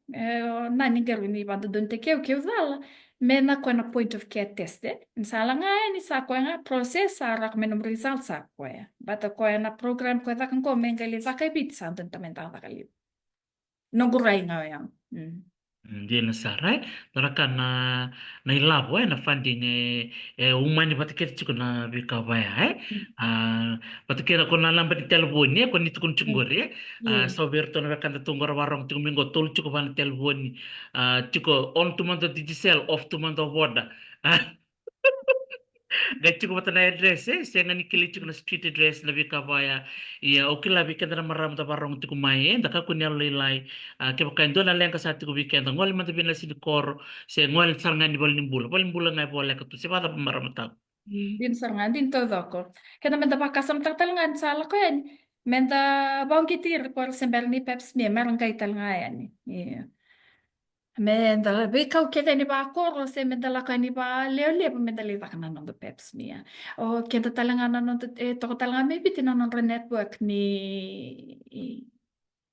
nani garuni bando doon te keu dala. Mena ko na point of care tested. Insala nga ni sa ko nga process sa rak menom result sa ko ya. Bata ko na program ko ta kan ko mengali sa kay bit sa tan tamen ta kali. Noguray nga yan. Dia na sarai, taraka na ilabo na funding umani patikir chuko na bikawaya patikir ko na lambat telefon ko nito kun chungori so berto na kan tungor warong tung mingo tol chuko ban telefon chuko on to month digital off to month water Gachi ko mata na address siya nga nikili chuko na street address na bikawaya okay bi kadra maram ta barong ti kumain daka kunya lilay ke bakain do na lang ka sa ti ko weekend ngol man bin la sinikor se ngol sarngan ni bol nimbula nga bola ka tu se bata maram ta Din sarngan din todo ko. Kaya naman dapat kasam tatalngan sa ala ko yan. Menta bawang kitir ko sembel ni peps mi meron kay talngan yan. Menda bikaw kete ni ba koro se mendala ka ni ba leo mendali ba kana no peps mia o kenta talanga no to talanga maybe tinanon network ni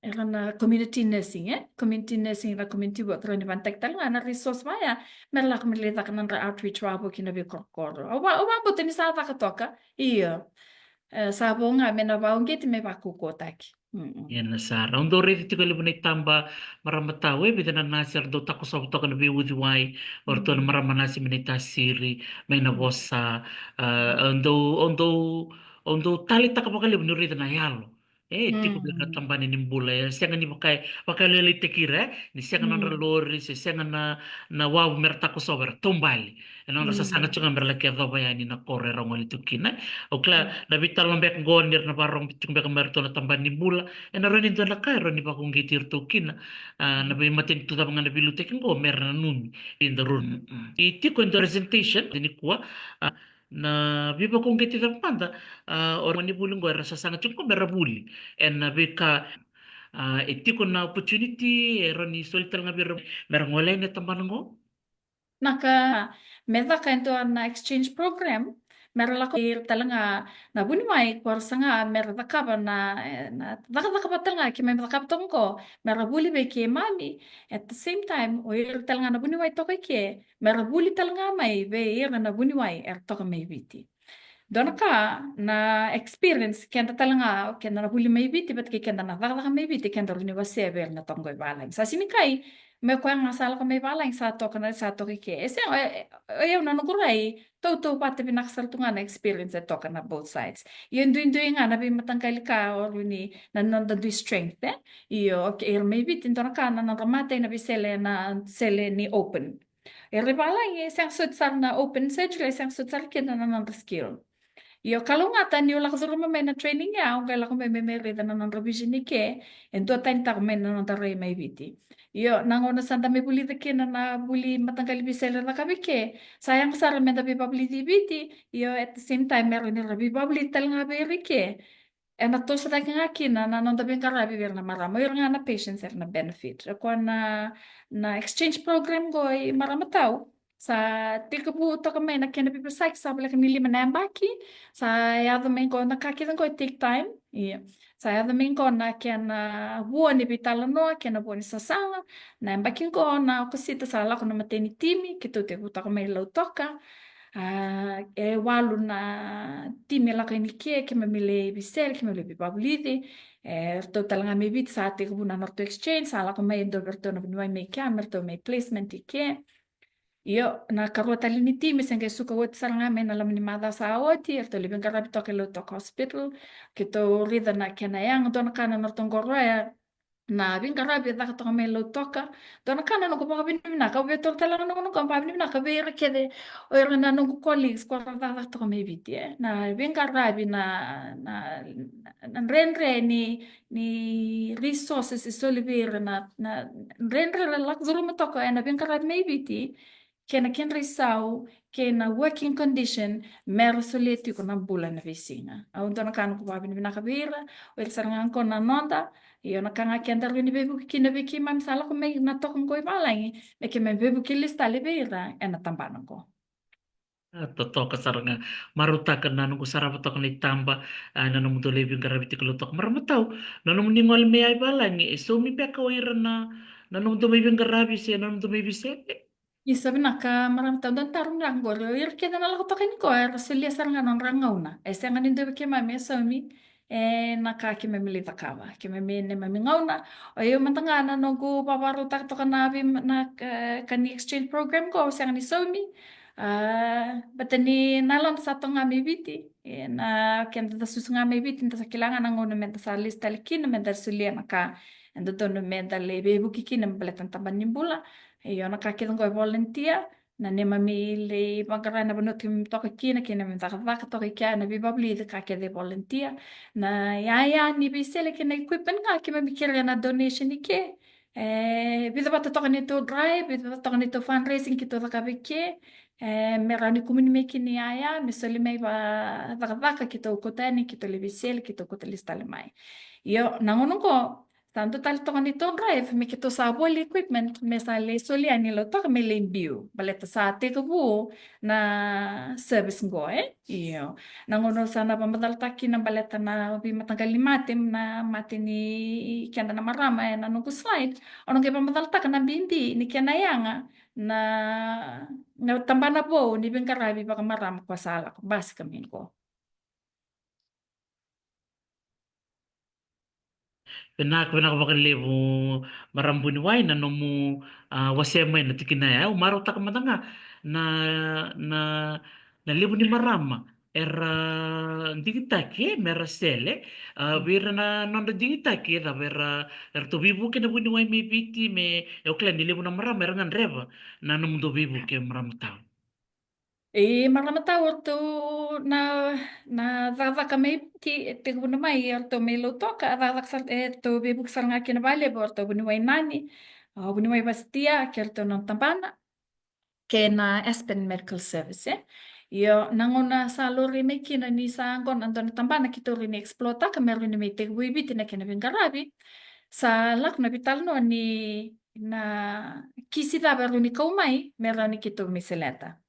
era na community nursing community nursing la community work ro ni bantek talanga na resource maya merla kmelita kana outreach wabo kina bi koro o ba bo tini sa ta ka toka iyo Sabonga me na vaungeti me vakukotaki. Yan na Sara. Undo rito tiko libo na itamba maramatawe bita na nasir do tako sa buto na biwudway or to na maramanasi minita siri may na bossa undo tali taka bakali no rito na yalo. Tiko bika tambani nimbula ya siya nga ni bakay lili tekira ni siya nga nang lori siya nga na wow merta ko sober tumbali. Ano rasa sangat cunga merlaki adoba yani na kore rongoli tukina. Okla na bital lambek gonir na parong bitung beka merto na tambani nimbula. Ron into na kairo ni bakong gitir tokin na bay matin to mga nabilutek ko meron na nun in the room. Iti ko in the presentation dini kuwa na biba kong gitir ang panda or manibulong ko sa sangat yung ko merabuli and na bika iti ko na opportunity ron ni solital nga biro merong wala na tamban ngo. Naka meda kanto na exchange program merla ko talanga na bunimai korsa nga merda kaba na daka patanga ki merda kaba tongko merla buli be ke mami at the same time o talanga na bunimai to ke merla buli talanga mai be na bunimai to mai biti Dona ka na experience kenda talanga kenda na buli mai biti bet ke kenda na daka mai biti kenda runi wasebe na tonggo balai sa sini kai me ko nga sala ko me bala sa to kana sa to ke ese eu na nukurai to pati binaksal tunga na experience to kana both sides yun duin nga na bi matangkal ka or ni na nanda du strength io okay maybe tinto na kana na ramate na bisele na sele ni open bala sang sut sar na open sedule sang sut sar kena na skill Io kalungatan io lakasuro mamena training ya, ang kailangan may memerita na ng revision ni ke, ento tayo tako may na taray may biti. Io nangono santa may bulita ke na buli matanggal bisela na kami ke, sayang sa ramen na bibabli biti, io at the same time meron nila bibabli talaga beri ke. En at to sa tayo nga kina na nang dabing karabi ver na maramo, yung nga na patients na benefit. Ako na exchange program ko ay marama tao. Sa tika po to kami na kinapipasak sa bala kanili manambaki sa yada main ko nakakita ko take time sa yada main ko na kena buo ni bitala no kena buo ni sasanga na mbaki ko na kusita sa la ko na mateni timi kito te kuta ko may law toka walu na timi la kini ke mamile bisel ke mamile bibablidi total nga may bit sa ate ko na to exchange sa la ko may doberto na may camera to may placement ke Io na karota lini timi senge suka wot saranga me na lamni mada sa oti to libin karabi to kelo to hospital kito rida na kena yang don kana na tongoro ya na bin karabi da to me lo toka don kana no ko pa bin na ka be to tala no no ko pa bin na ka be re kede o era na no colleagues ko da to me biti na bin karabi na renre ni resources so libir na renre la zulu me toka na bin karabi me biti kena ken risau kena working condition mero soleti ko na bulan na visinga au ndo na kan ko babin na kabira o el sarangan ko na nonda io na kanga kenda ni bebu kina beki mam sala ko me na to ko balangi me ke me bebu ki lista le beira e na tambano ko Toto kasaranga maruta ka nanong kusara pa ni tamba nanong mo tulibing karabiti kulutok maramataw nanong ningol may ay balang so mi pe ka wira na nanong dumibing karabi siya nanong dumibise Isa binaka maram taon dan tarong ranggol. Ir kaya na lang ko takin ko. Rasulia sarang nga ng rangaw na. Sa nga nindo kaya mami sa mi. Nakakimemili takawa. Kimemili mami ngaw na. O yung matanga na nung ko paparutak to kanabi na kani exchange program ko. Sa nga ni sa mi. Bata ni nalang sa to nga may biti. Na kaya ta sus nga may biti. Ta sa kailangan ng uno menta sa lista likin. Menta sulia naka. Ando to no menta lebe bukikin. Nampalitan taban yung bula. Io nakakita ko volunteer na ne mamili magara na banut kim to kina kina min taka taka to kina na bibabli de kake de volunteer na ya ni bisele kina equipment nga kima mikira na donation ni ke bida bata to kanito drive bida bata to kanito fundraising kito taka bike merani kumini me kini ya misali me ba taka taka kito kotani kito le bisele kito kotalista le mai io nangono ko Tanto tal to kanito drive, may kito sa wall equipment, may sa lesoli anilo to may lane view. Baleta sa ate ko buo na service ngo Iyo. Nanguno sana pamadaltaki ng baleta na bimatanggal ni matim na mati ni kanda na marama na nung slide. Anong kaya pamadaltak na bindi ni kianayanga na tamba na po ni bingkarabi baka marama kwa sala ko. Basi kami ko. Penak bakalevo marambuni wai na nomu wasema na tikina ya umaro taka matanga na na na levo ni marama era digitake mera sele vera na nonda digitake da vera er to vivu ke na buni wai me biti me eu klen ni levo na marama era ngan reva na nomu do vivu ke marama tau. Marama tau orto na vavaka mai te kuna mai orto mai lo toka vavaka sal to bebuk sal ngaki na vale orto buni wai nani buni wai bastia ke orto non tampana ke na Aspen Medical Service io nangona sa lori mai kina ni sa ngon andon tampana kito rini explota ka meru ni mai te buibiti na kena vingarabi sa lak na vital no ni na kisi da beru ni kaumai meru ni kito miseleta.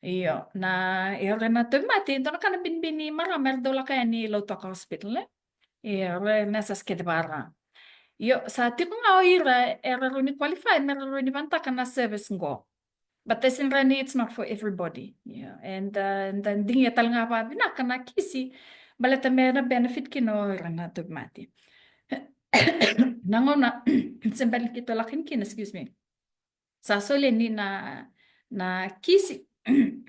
Iyo, na ere na mati, doon ka na binbini marami dola kaya ni Lautoka Hospital ere nasa skedbara. Iyo, sa tipo nga o ira, ere runi qualified, meron runi banta ka na service ngo. But this in Rani, it's not for everybody. Yeah. And then dingi tal nga pa binaka na kisi, balata mera benefit kino ere na mati. Nangona, sembali kito lakin kin, excuse me. Sa sole ni na kisi,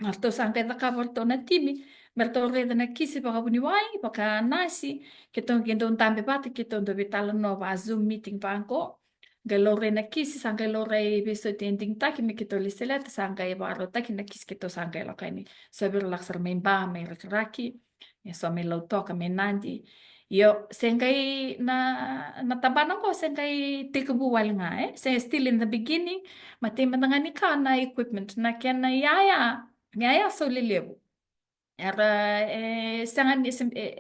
arto sangkai da cover to na timi, berto reda na kisi baka buniwai, baka nasi, kitong gendong tambe bati, kitong do bitala no ba Zoom meeting pa angko, galore na kisi, sangkai lore beso tending taki, mi kito liselet, sangkai baro taki na kisi kito sangkai lokai ni, sabir laksar main ba, may raki, so may lautoka, may nandi, yo sengkai na tabanan ko sengkai tikabuwal nga still in the beginning mati matangani ka na equipment na kaya na yaya so lelebu era sangan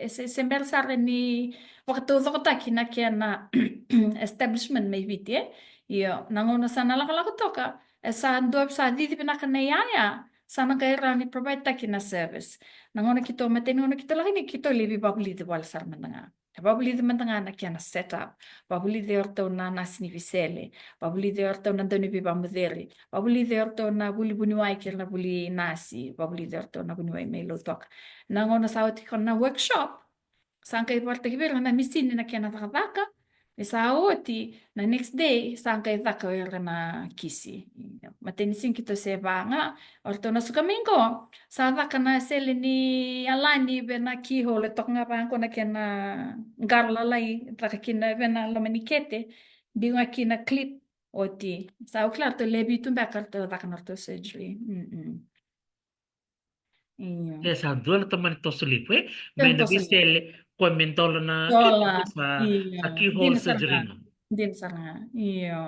sember sare ni waktu waktu na kaya na establishment may biti yo nangono sana lakalako toka sa dob sa didi pinaka na yaya sana kaya rani provide taki na service nangono kito mati nangono kito laki ni kito libi babuli di wal sar mandanga babuli di mandanga na kaya na setup babuli di orto na nasini visele babuli di orto na doni biba muderi babuli di orto na buli buniwai kira na buli nasi babuli di orto na buniwai melo tok nangono sa oti na workshop sangka iporta kibir na misini na kaya na takavaka sa oti na next day sangka ivaka ira na kisi mateni sing kito se banga orto na suka minggo sa vaka na sele ni alani be na kihole tok nga pa ko na kena garla lai vaka kina be na lomanikete dinga kina clip oti sa uklar to lebi tumba karto vaka norto surgery iyo Esa dua teman to selipe, main tempo na sali bisele komentolo na dola kita iyo sa keyhole din surgery sarga na. din sarga iyo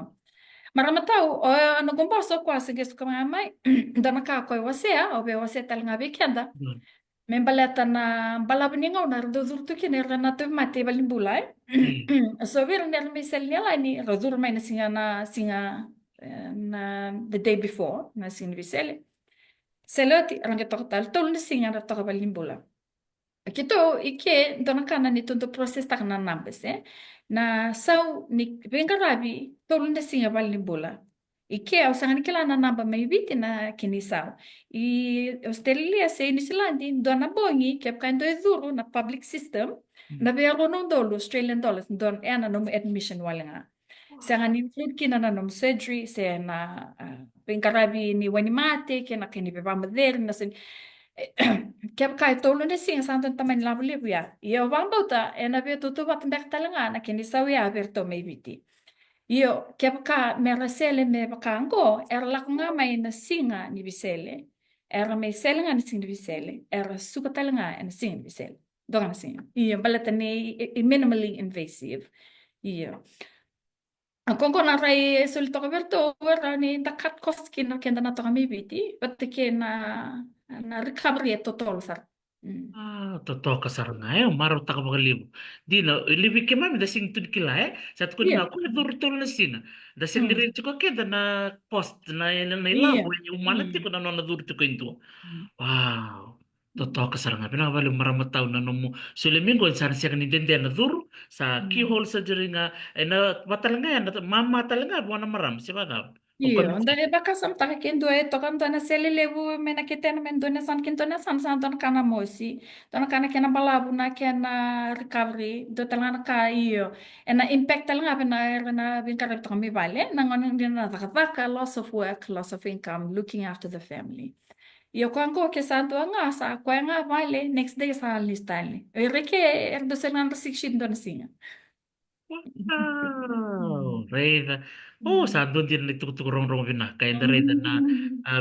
Maramatau, ano gumbaso ko sige su kama mai dana ka ko wasea o be wasea tal nga bekenda membalata na balabni ngau na do dur tu kine na tu mate balimbulai so vir ner mi sel nela ni rodur mai na singa na the day before na sin visele seloti range total tol ni singa na to balimbula kito ike dana kana ni tunto proses tak na nambes na sau ni bengarabi tol ni singa balimbula Ike au sangani kila na namba mai viti na kini sao. I Australia se New Zealand dona bongi kep kain do duru na public system na bero non dolu Australian dollars don ena nom admission walenga. Sangani include kina na nom surgery se na pengkarabi ni wani mate kena kini beba mader na sen kep kai tolu ne sing santan taman labu lebu ya. Ia wang bauta ena be tutu bat mbek talanga na kini sao ya berto mai viti. Io, che baka mera sele me baka ango, era lako nga may na singa ni bisele. Era may sele nga na singa ni bisele. Era sukatal nga na singa ni bisele. Doga na singa. Io, balata ni minimally invasive. Io. Ang kongko na ray solito ka berto, era ni dakat koski na kenda na toka may biti, pati ke na recovery total sar. Totoo kasaranga maro taka bakalibo. Di na libi ke mami da sing tud kila sat ko Iya. na ko dur tol na sina. Da sing dire ko ke da na post na Iya. ilabo ni umana ti ko na no na dur ko into. Wow. Totoo kasaranga pina vale maramatau na nomo sule mingo sana siya ni dende na dur sa keyhole surgery nga na matalanga na mama talanga buwan na maram si baga. Iyo, ndai bakasam taka kendo e toka ndona sele levu mena ketena men dona san kentona san dona kana mosi dona kana kena balabu na kena recovery do talanga ka iyo ena impact talanga na vinkara toka mi vale na ngona ndina vaka loss of work, loss of income, looking after the family. Iyo kwango ke santo nga sa kwa nga vale next day sa listali. Reke erdo selan restriction dona singa. Wow, reda. Oh, sa doon din nagtutok rong vina. Kaya na reda na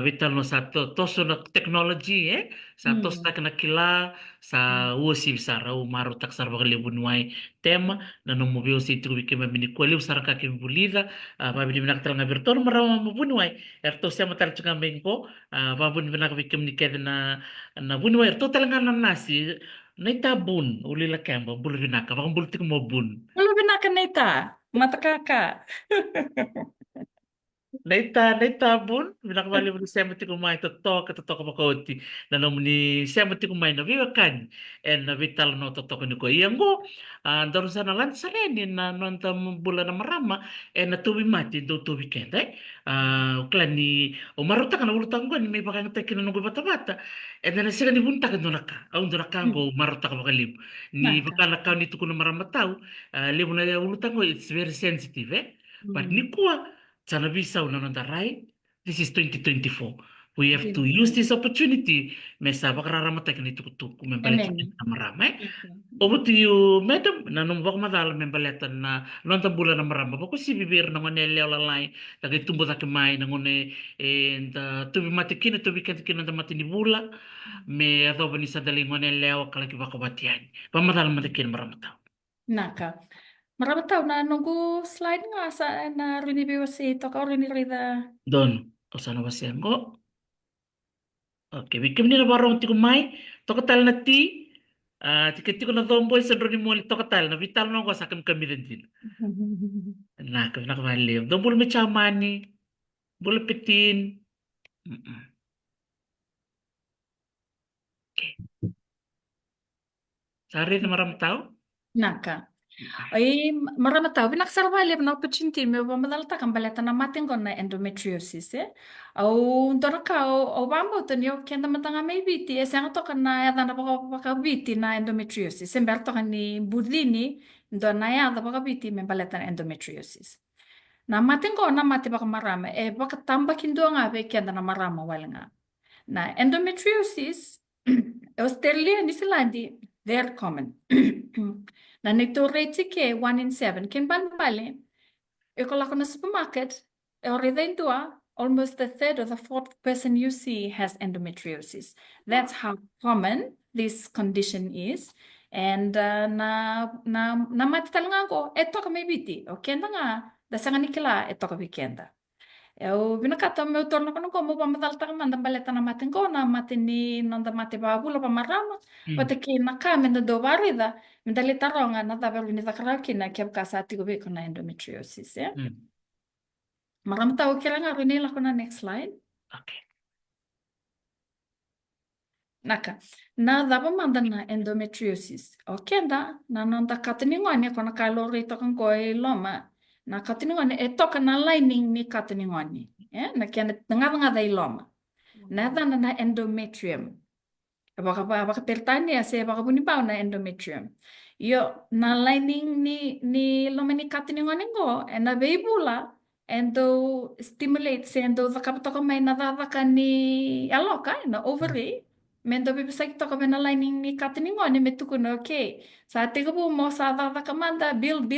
vital no sa toso na technology sa tos tak na kila sa usi sara o maro tak sarva ka libunway tema na no mobiyo si tu wiki ma mini kweli usara ka kim bulida pa bini minak tal nga virtual marawa mabunway erto siya matal tsuka mengko pa bini minak wiki mni keda na bunway erto talaga na nasi na itabun uli la kemba bulu vinaka bakang bulu tik mo bun. Wala binakanita, mata kakak. Naita bun, binakabali mo ni Sema ti kumain, totoka makauti, na naman ni Sema ti kumain na viwa kan, and na vital no totoka ni ko. Iyang go, daron sa nalan sa renin na nonta bulan na marama, and na tuwi mati, do tuwi kende, klan ni, o maruta ka na ulutang ko, ni may baka nga tayo kinanong bata-bata, and na sila ni bunta ka doon ka, ang doon ka go, maruta ka makalib. Ni Naka. baka nakaw nito ko na marama tao, libo na ulutang ko, it's very sensitive, but ni kuwa, sana bisaw na nandaray. This is 2024. We have to use this opportunity. May sabak raramatay ka nito kutu kumembalit sa Amen. na marama. Over to you, madam. Nanong bak madala membaletan na nonton bulan na marama. Bako si bibir na ngonele lalay. Lagi tumbo na kimay na ngone. And tubi matikin, tubi kantikin na matini bula. Me adobo ni sa daling ngonele o kalaki bako batiyan. Pamadala matikin maramataw. Naka. Marami tao na nunggu slide nga sa na rinibiwa si Toka o rinirida. Don, o sana wasiyango. Oke, bikin ni na barong ti kumay, tokatal na ti, tikati ko na tomboy sa droni mo tokatal na vital no ko sa kami din. Na kamalim. Dombol me chamani, bulapitin. Okay. Sari na maram tao? Naka. Ay, marami tao. Pinaksarwali na opportunity mo ba madalata kang baleta na mating ko na endometriosis Au ndora ka o bambo to niyo kenda matanga may biti nga to na yada na baka biti na endometriosis. Sember to ni budini ndo na yada baka biti me baleta na endometriosis. Na mating ko na mati baka marama baka tamba kindo nga be kenda na marama wala nga. Na endometriosis Australia ni Silandi very common. Na nito rate ke 1 in 7 kin bale ikola ko na supermarket already dua almost the third or the fourth person you see has endometriosis. That's how common this condition is. And na matitalanga ko eto ka may biti okay na nga dasanga nikila eto ka weekenda. Eu binakata meu torno kono ko mo pamadal ta manda baleta na matin ko na matin ni nanda mati babula pamarama pati ki na ka menda do barida menda lita ronga na da beru ni da kraki na kep kasati go be kona endometriosis maram tau kira nga rini la kona next slide Okay. naka na da manda na endometriosis okenda na nanda katini ngone kona kalori to kan ko loma na katini ngone toka na lining ni katini ngone na kena nga iloma. Nada na endometrium. Baka tertanya saya baka punipaw na endometrium. Yo na lining ni loma ni katini ngoningo na beibula endo stimulate endo zakapto may nadadaka ni aloka na ovary. Mendo bibisa kita ka na lining ni katini ngoni metukuno okay. Sa tiga po mo sa dadaka manda build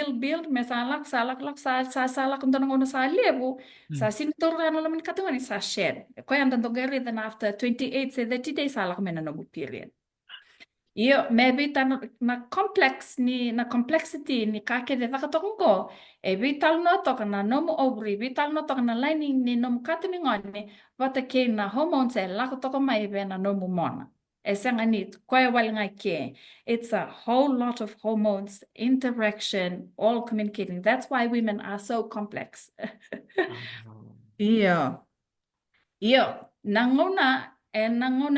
me salak salak unta ngono sa lebu. Sa sintor na laman katungani sa shed. Ko yan dogeri then after 28 say 30 days salak mena no period. Iyo, maybe na complex ni na complexity ni kake de vakatokon ko vital no to na no ovary vital no to na lining ni no katini ngone vata ke na hormones la to mai be na no mona esanga ni ko wal ke it's a whole lot of hormones interaction all communicating. That's why women are so complex. Iyo. Iyo, nangona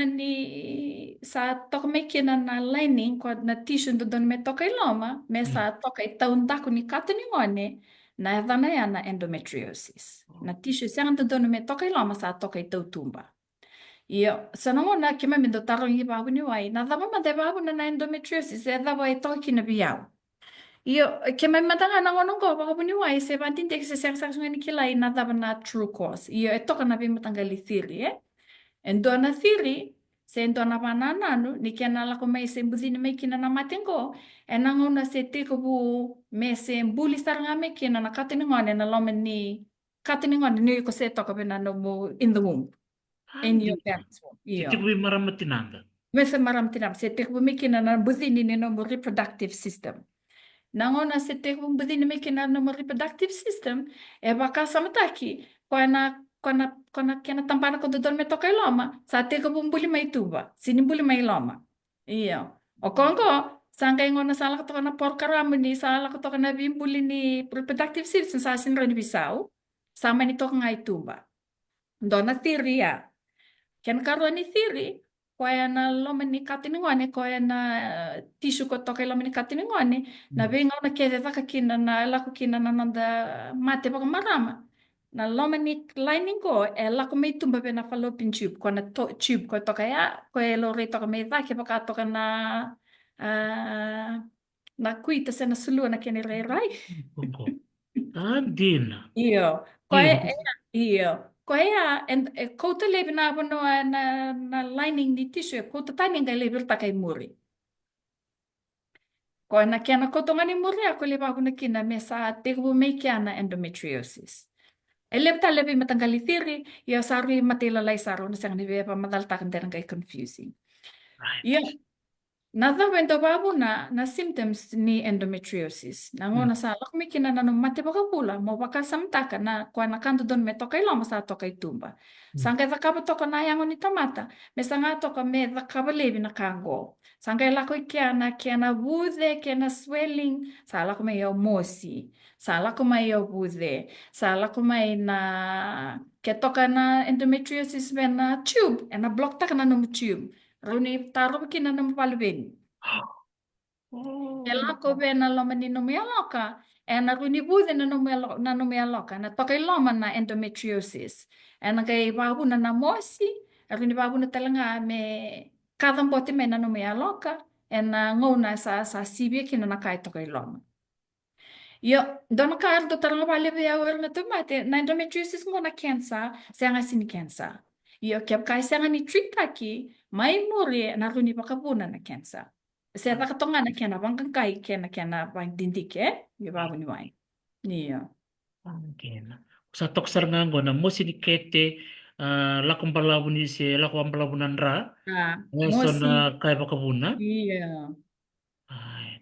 ni sa toka may kina na lining ko na tissue do don me toka iloma me sa toka itaunda ko ni kato ni ngone Na dhana ia na endometriosis. Na tissue siang tentono me toka iloma sa toka i tautumba. Io, sanangona kima mindo tarongi babu ni wai, na dhama mante babu na endometriosis, e dhawa i toki na biau. Io, kima matanga na ngono ko babu ni wai, se bantin tek se sang ngani kilai na dhama na true cause. Io, e toka na bi matanga li theory, Endo na theory, se endo na banananu, ni kia na lako mai se mbudhini mai kina na matengo, e na ngona se teko bu me se mbuli saranga me kina na katini ngone na lome ni katini ngone ni ko se toka bena no mo in the womb. In your parents' womb. Si Iyo. tiku bi maramatinanga. Mesa maram tinam se teko bu me kina na mbudhini ni no mo reproductive system. Na ngona se teko bu mbudhini me kina no mo reproductive system, e baka samataki, kona kena tampana ko dodon me toka iloma, sa teko bu mbuli mai tuba, sini mbuli mai iloma. Iyo. O kongo, sangka ngona sala ko toka na porkaramu ni sala ko toka na bimbuli ni reproductive system sa sinro ni bisau, sama ni toka ngai tuba. Dona theory ya. Ken karo ni theory, koya na loma ni katini ngone, koya na tisu ko toka loma ni katini ngone, na be ngona kede taka kina na lako kina na nanda mate baka marama. Na loma ni lining ko, e lako may tumba be na fallopian tube, ko na tube ko toka ya, ko e lo re toka may vake baka toka na kuita sa na sulua na kene re rai. Kongo. Dina. Iyo. Iyo. Iyo. Kaya kouta lebi na abono na lining ni tissue, kouta tani ngai lebi takai muri. Ko na kia na kouta ngani muri ako lebi abono kina me sa teku me kia na endometriosis. E lebi ta lebi matanggali theory, ia sarui matila lai saru na sang ni beba madal takan tera ngai confusing. Right. Ia. Na wendo babu na symptoms ni endometriosis. Na ngona sa lak mikina na mate baka pula mo baka samtaka na kwa na kanto don me toka iloma sa toka itumba. Sangka kaba toka na yango ni tamata. Me sanga toka me kaba lebi na kango. Sangka lako kia na bude, kia na swelling. Sa lako me yo mosi. Sa lako me yo bude. Sa lako me na kia toka na endometriosis me na tube. E na block taka na no tube. Runi taro kina na mapalubin. Ela ko be na loma ni no mea loka. E na runi bude na no mea loka. Na toka loma na endometriosis. E na kay babu na mosi. E runi babu na talanga me kadambote me na no mea loka. E na ngona sa sibia kina na kai toka loma. Yo, dona kar do taranga vale be awar na tomate. Na endometriosis ngona cancer. Sianga sini cancer. Yo, kiap kai sianga ni trick taki. Mai muri na runi pakapuna na cancer. Se takatonga na kena bangkang kai kena bang dindike, yo babu ni wai. Niyo. Dina. Sa toksar nga ngo na mo sinikete lakong palabu ni si lakong palabunan ra. So na kaya pakabuna. Iya. Ay.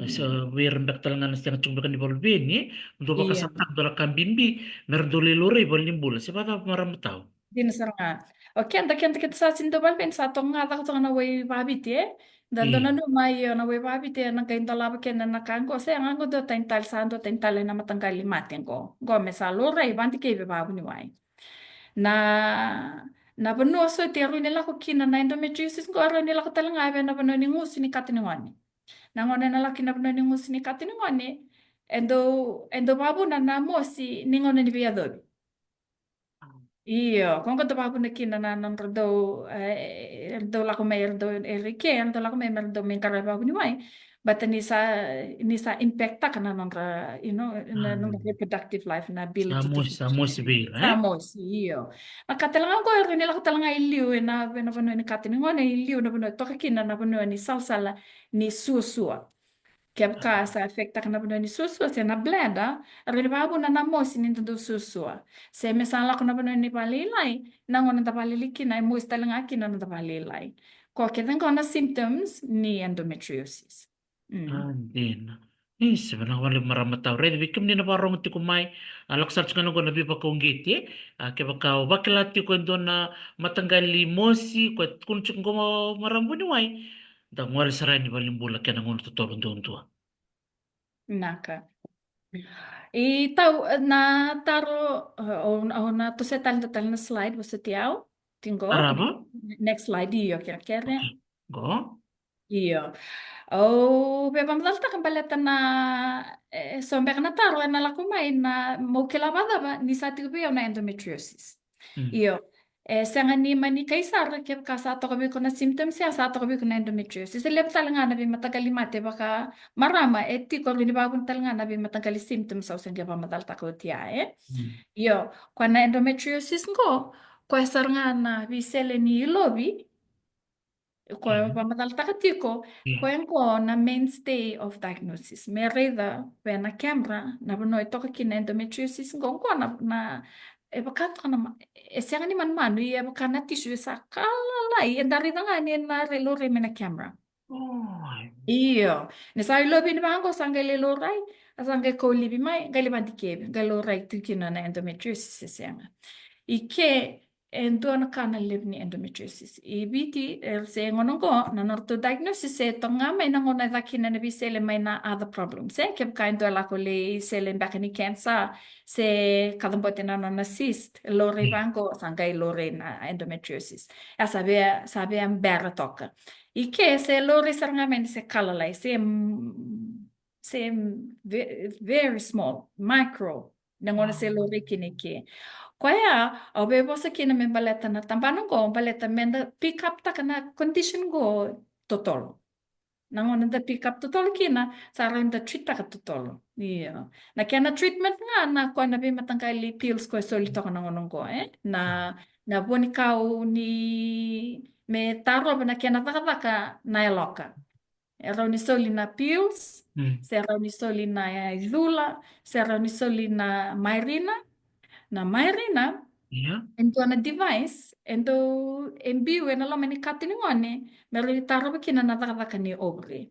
So wir mbektal nga nas yang chungbekan di bolbini, untuk baka Iya. satak dola kambimbi, meron dole lore bolimbula. Sebab maram tahu. Dinasaranga. Oke, anta kita sa sindobal pen sa tonga ta tonga na way babite. Dan dona no mai na way babite na kain tola ba ken na kango se ang ango do tental sando tental na matanggali matengo. Go me sa lora i banti ke be babu ni wai. Na beno so te ru nila ko kina na endometriosis ko ru nila ko talanga be na beno ni ngusi ni katini ngoni. Na ngone na laki na beno ni ngusi ni katini ngoni. Endo babu na mosi ni ngone ni biya dobi. Iyo, kung kung babu na kina na nang rdo la ko may rdo erike, rdo la ko may rdo may karababu ni wai. But ni sa impact ka na nang na nang reproductive life na ability to Samos bir, Samos, iyo. Makatalangan ko rin nila ko talanga iliw na bano ni katin ngone iliw na bano to kina na bano ni salsala ni susua. Kaya ka sa efekta ka na bano ni susua sa na bleda, rin babu na namos ni do susua. Sa mesala ko na bano ni palilay, nangon na tapaliliki na mo talanga kina na tapalilay. Ko kaya ko na symptoms ni endometriosis. Din. Sebenarnya wala maramataw red bikim ni naparong ti kumay alak sa nga ko nabi pa kong giti ke baka bakilati ko do na matanggali mosi ko kun chung ko marambo ni wai da ngwal saray ni balimbula ke nangon tutulong doon to. Naka. Na taro na to setal na slide was tiao. Tingo. Araba? Next slide iyo kira kere. Go. Iyo. Oh, pe pamdalta kan baleta na sombe kana taro na lakumai na mo kilabada ba ni sati ko na endometriosis. Mm. Iyo. Sanga ni mani kaisar ke ka sa to ko na symptoms ya sa to ko na endometriosis. Lep talanga na bi matagali mate baka marama eti ko ni babun talanga na bi matagali symptoms sa usenge pa madalta ko tia Mm. Iyo. Kwa na endometriosis ngo kwa saranga na bi sele ni lobi Yeah. Pamataltakatiko, Yeah. ko na mainstay of diagnosis. Me reda pe na camera na no ito kina endometriosis ko na e baka na e siya ni man e baka na tissue sa kala e dari nga ni na relo re me na camera. Oh. Iyo. Ni sa ilo bin bango sangga lelo rai sangga ko libi mai galibanti ke galo rai tukina na endometriosis siya nga. Ike entona kana lebni endometriosis. Ibiti se ngono ko na norto diagnosis se tonga mai na ngona dakina na bisele mai na other problems. Se ke ka ento la ko le sele bakani cancer se kadambote na cyst lore Yeah. banko sangai lore na endometriosis. Ya sabe am berra toka. Ike se lore saranga men se kalalai se very small micro na ngona se lore kineke. Kaya, obe bosa kina men baleta na tambano go, baleta men da pick up ta kana condition go totolo. Nangon da pick up totolo kina, sarang da treat ta ka totolo. Iya. Na kena treatment nga na kwa na bi matangkali pills ko solito ka nangon go na boni kau ni me taro ba na kena taka na eloka. Era ni soli na pills, Mm. se era ni soli na izula, se era ni soli na mairina, na mairina Yeah. Ento na device, ento embiwe na lama ni katini ngone, mero ni taro kina na taka ni obri.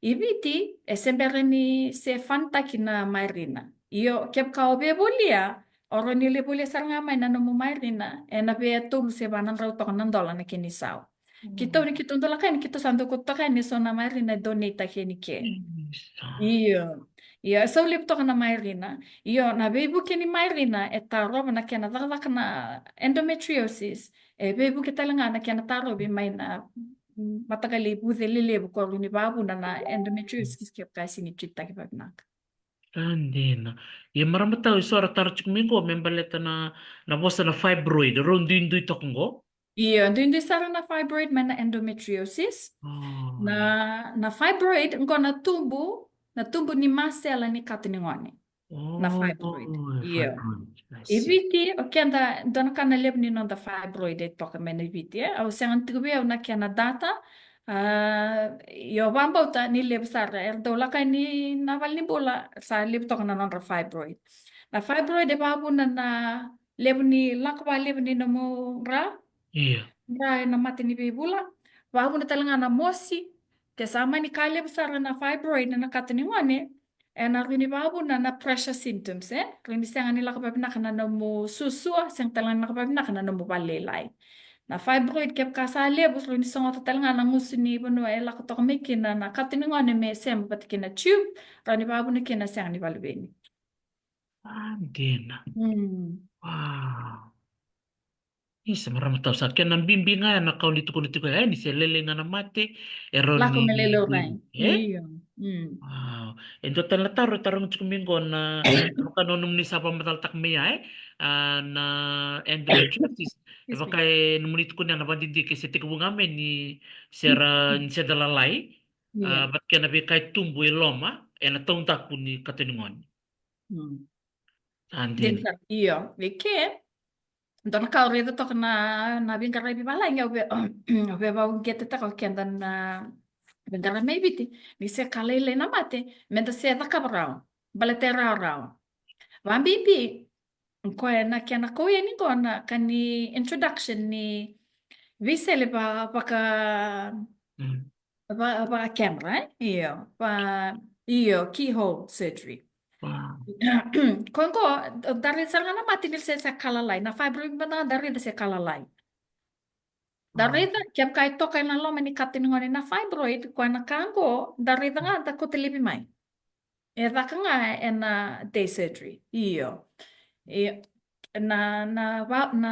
Ibiti, sembere ni se fanta kina mairina. Iyo, kep ka obe bolia, oro ni le bolia saranga mai na nomu mairina, na be tolu se banan rau toko nandola na kini sao. Kita ni kita ndola kan, kita santo kota kan ni so na mairina donate kini ke. Mm. Iya. Iya, so lip to na Mayrina. Iyo, na bebu kini Mayrina, taro na kena dagdag na endometriosis. Bebu kita lang na kena taro bi may na matagali buze lile bu ko ni babu na endometriosis kaya kasi ni chita ki bagnak. Andina. Ye maramata isora tarchik mingo membaleta na bosa na fibroid rondindu itokongo. Iya, hindi sarang na fibroid man na endometriosis. Oh. Na fibroid, ngo na tumbo ni masela ni katiningone. Na Oh, fibroid. Iya. fibroid. I see. Eviti, o kenda dona kana lebni no da fibroid et toka men eviti au sengan tigobe au na kena data yo bambauta ni leb sar er dola ka ni naval ni bola sa leb toka na non fibroid. Na fibroid e babu na lebni lakwa lebni no mo ra Iya. ra na mati ni bebula babu na talanga na mosi te sama ni kaleb sar na fibroid na katani wane na rini babu na pressure symptoms rini senga nila kapag na mo susua seng talang nakapag na mo balelay na fibroid kep kasale bus rini songa talang na ngusu ni bono ela ko tok mekin na katini ngone me sem pat kina tube rini babu na kina senga ni balbeni Andina. hmm Wow. Isa maramata sa kaya nang bimbinga na kaulito-kulito ko ni selele nga na mate eron lako ni melelo rai eh. iyo Wow. Ento tan taro tarong tsukumingo na kanonum ni sapa mataltak miya na endometriosis. excuse Eva me kay numunit ko na nabandindi kasi tikubo ngamen ni Sir Dalalay. iya Ba't kaya nabi kay tumbo iloma na taong taku ni katiningon. din Andin. sa iyo Vike Don kaurida tok na bingkara bi bala nga ube ube ba ungete ta ko kenda na bingkara maybe ti ni se kalele na mate menda se da kabrao baletera rao wan bibi ko na kena ko yani ko na kani introduction ni visele ba ka Mm. ba camera iyo pa iyo keyhole surgery Wow. Kongo dari sarana mati nil se kalalay na fibroid ba na dari se kalalay Wow. Darida, kiam kai toka na lo mani katin ngone na fibroid ko na kango darida nga da ko telibi mai. E da nga e na day surgery. Iyo. E na na wa na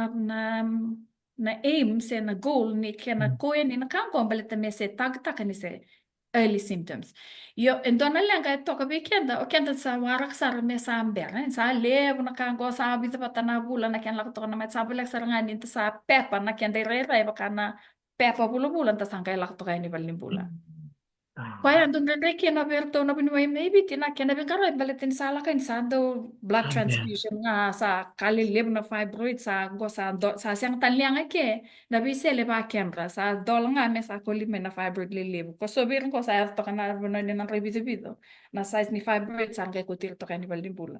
na aim se na goal ni kena koe ni na kanko baleta me se tagtaka ni se early symptoms. Io endona lenga e toka be kenda o kenda sa warak sar me sa ambera sa levo na kanko sa abita patana bula na kena lakto na met sa bula sar ngani sa pepa na kenda re baka na pepa bula ta sangka lakto ni balin bula. Kaya andun rin kina berto na binuay maybe tina kina bingkaro balitin sa alakan sa do blood transfusion nga sa kalilib na fibroid sa go sa sa siyang taliang ke na bisele ba kembra sa dol nga me sa kulim na fibroid lilib ko so birin ko sa to kana no ni nang rebido na size ni fibroid sa kay kutil to kay ni balimbula.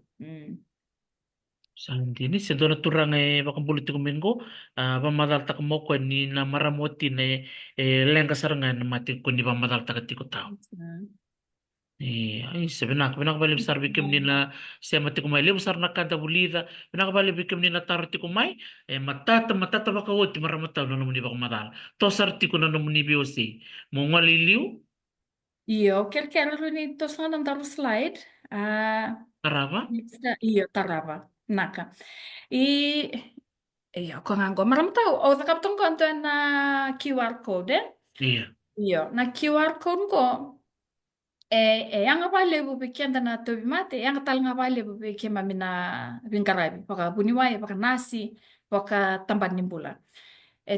Sandini se dona turang baka bulit ko mingo pamadal tak mo ko ni na maramoti lenga sarangan mati ko ni pamadal tak tiko tao. Ay sebenak balik besar bikim ni na se mati ko mai le besar na kada bulida benak balik bikim ni na tarti ko mai matata baka woti maramata no muni baka madal to sarti ko na no muni biosi mo ngaliliu Io quero ni to sana andar slide. karaba Io tarava naka. I Iyo, ko nga go. Maram tau, o nakaptong ko ito na QR code. iya Iyo, na QR code ko, yang apa lebu bikin na to bimate, yang tal nga apa lebu bikin mami na bingkarabi, paka buniwaya, paka nasi, paka tamban nimbula.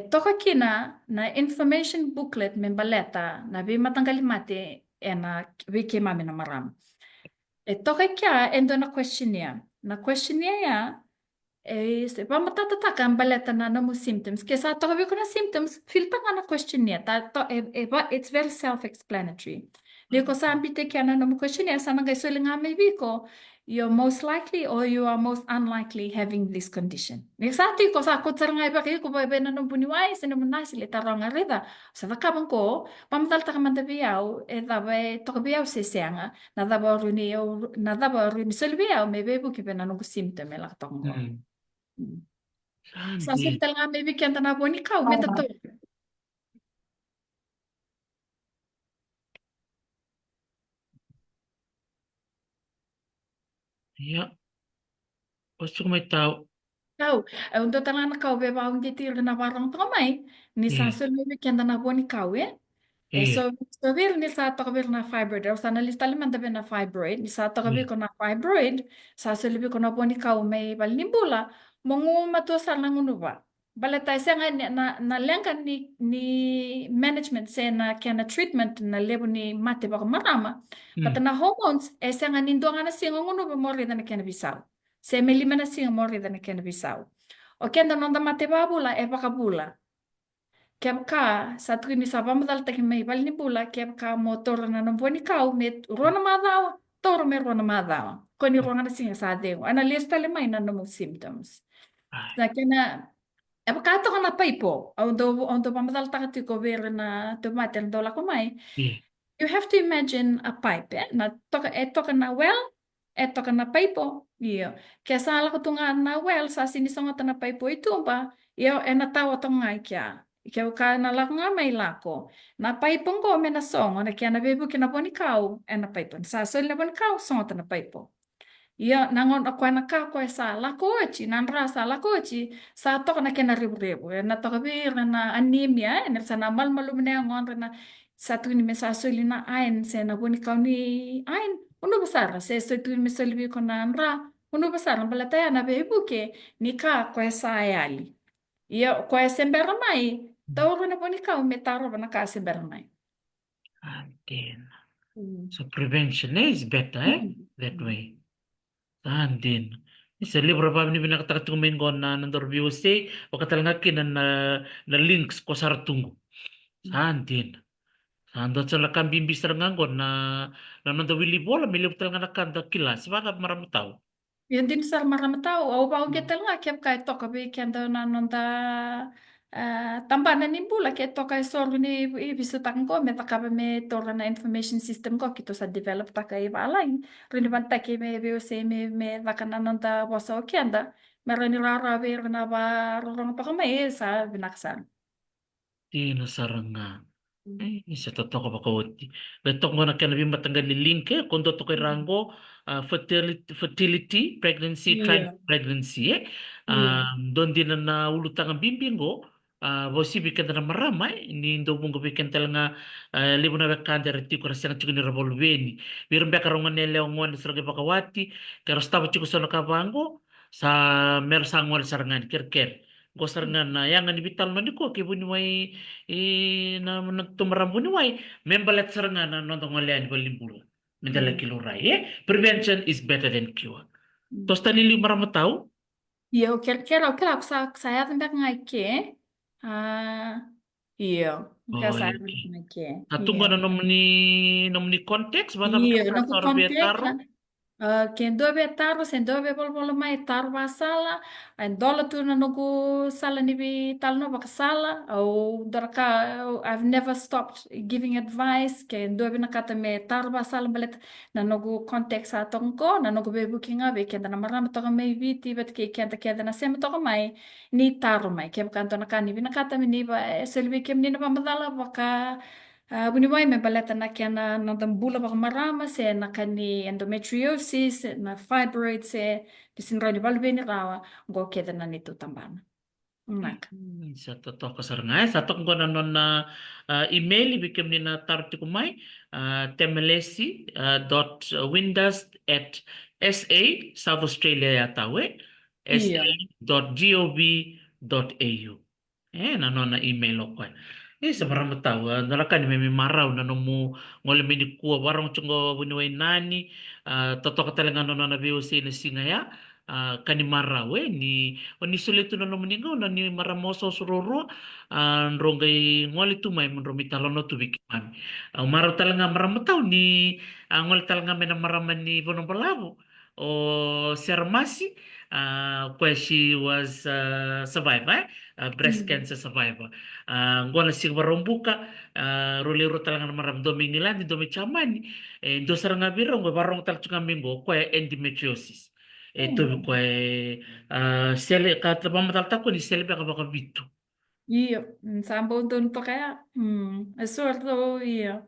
Toka kina na information booklet membaleta na bi matanggali mate na bikin mami na maram. Toka kya endo na questionnaire. Na questionnaire ya, se pa matatataka ang baleta na mo symptoms. Kaya sa toka ko na symptoms, feel pa nga na questionnaire. It's very self-explanatory. Di ko sa ambite kaya na mo questionnaire, sana kayo suling nga may biko, you're most likely or you are most unlikely having this condition. Di sa ati ko sa kutsar nga iba kayo, kung ba na nung buniway, sa naman nasi, litaraw nga rida. Sa nakabang ko, pamatalta ka man tabiyaw, dabe toka biyaw sisya nadaba rini sulbiyaw, may bebo kipa na nung symptom, lakatong ko. Sa Sandi hospital nga may bigyan na po ni Kau, may tato. iya gusto ko may tao Kau, untuk tangan kau beba ang titir na parang kamay, ni sa iya sul may bigyan na po ni Kau eh. iya So bir ni sa to kabir na fibroid, o sa nalista liman tabi na fibroid, ni sa to kabir ko na fibroid, sa sulibi ko na po ni Kau may balnimbula, mungu matusal ng unuba. Balatay siya nga na lengkan ni management siya na kaya na treatment na lebo ni mati baka marama. Pata na hormones, siya nga nindo nga na siya ng unuba mo rin na kaya na bisaw. Siya may lima na siya mo rin na kaya na bisaw. O kaya na nanda mati babula, baka bula. Kaya ka, sa tuwing sa pamadal tayo may bal ni bula, kaya ka motor na ng buwan ikaw, may ruwan na madawa, toro may ruwan na madawa. Kung ni ruwan na siya sa atin, analista limay na ng symptoms. Sa kaya na, kato ka na pa ipo, ang do pamadal tayo ko, vera na tumatil dola ko may, iya you have to imagine a pipe, na eto ka na well, eto ka na paipo, iyo. Kaya sa ala ko tunga na well, sa sinisong na paipo ito ba, iyo, natawa tong nga kya. Ikaw ka nalako nga may lako. Na paipong ko, may nasong, na kaya nabibo kinapon ikaw, na paipon. Sa sol na po ikaw, songot na paipo. Iyo, nangon ako na kako sa lakochi, nanra sa lakochi, sa to na kinaribu-ribu. Na to kabir na anemia, na sa namal malum na ngon na sa tuwing may sasuli na ayn, sa nabuni ka ni ayn, uno basara, sa tuwing may salibi ko na nanra, uno basara, balataya na bebuke, ni ka ko sa ayali. Iyo, ko sa semberamay, tawag na po ni ka, may taro ba na ka semberamay. Andin. So prevention is better that way. Andin. Isa libro pa ni binakatatumin ko na nandorbiyo si o katalangaki na links ko sa ratungo. Andin. Ando sa lakang bimbis rangango na nandawili bola milip talaga nakanda kilas. Baka maramutaw. Yun din sa maramatao. O pa kita nga kaya kahit to kabi kaya daw na nonda tambanan ni bula kaya to kay solo ni ibisutan ko may takaba may tora na information system ko kito sa develop ta kay balay. Rin naman ta kay may BOC may baka na nonda wasa o kaya da meron ni rarabi na ba rorong pa kamay sa binaksan. Tino saranga. Isa totoo ka ba kawati. Betok mo na kanabi matanggal ni link kung to kay rango fertility pregnancy Yeah. pregnancy Yeah. doon din na naulutang ang bimbingo vosi bikin tanah meramai ni ndo bungo bikin telanga libu na bekanda reti ko rasanga chukuni revolveni birum beka rongan nele ongon serge pakawati karo staba chuku sono kabango sa mer sangwal sarangan kirker go sarangan na yang ni bital no ko ke buni wai na tumaram buni wai membalet sarangan na nontong ngalian balimbulu mendala kilurai prevention is better than cure tos tani li marama tahu Iya, kira-kira saya tentang ngaji. Iya, kira oh saya oke tentang ngaji. satu Iya, gua nomni konteks mana iya, bekas naku asor kontak. betaro Quem dove tarro, sem dove bol mai tarro a sala, en dola tu na nugu sala ni bi tal no baka sala, au daraka I've never stopped giving advice, que dove na kata me tarro a sala balet na nugu context a tongko, na nugu be booking be kenda na marama toka mai viti bet ke kenda na sema toka mai ni tarro mai kem kanto na kani bi na kata me ni ba selvi kem ni na pamadala baka Buni wai me baleta na kia na dambula baka marama se na kani endometriosis, na fibroids se, pisin rani balbeni rawa, go keda na nitu tambana. Naka. Satu toh keserengai satu ko nanon na email bikin ni na tar tikumai temelesi dot windows at sa South Australia ya tahu Iya. sa.gov.au nanon na email ko sebarang tahu nalakan may maraw na nomu ngole mini kuwa barang chungo bunuay nani toto katalangan nono na biusi na singaya kani maraw ni sulit na nomu ningo na ni maramoso sururu nronggay ngole tu may menromi talono tu bikiman maraw talanga maramataw ni ngole talanga may na maraman ni bonong palabo o sermasi where she was survivor breast cancer survivor ngona sig barombuka role ro talaga maramdomi nila ni domi chamani do saranga biro ngo barong tal chunga mingo ko endometriosis to ko sele ka tabam tal takko ni sele baka baka bitu Iya. Sambo don to kaya. Suardo iya.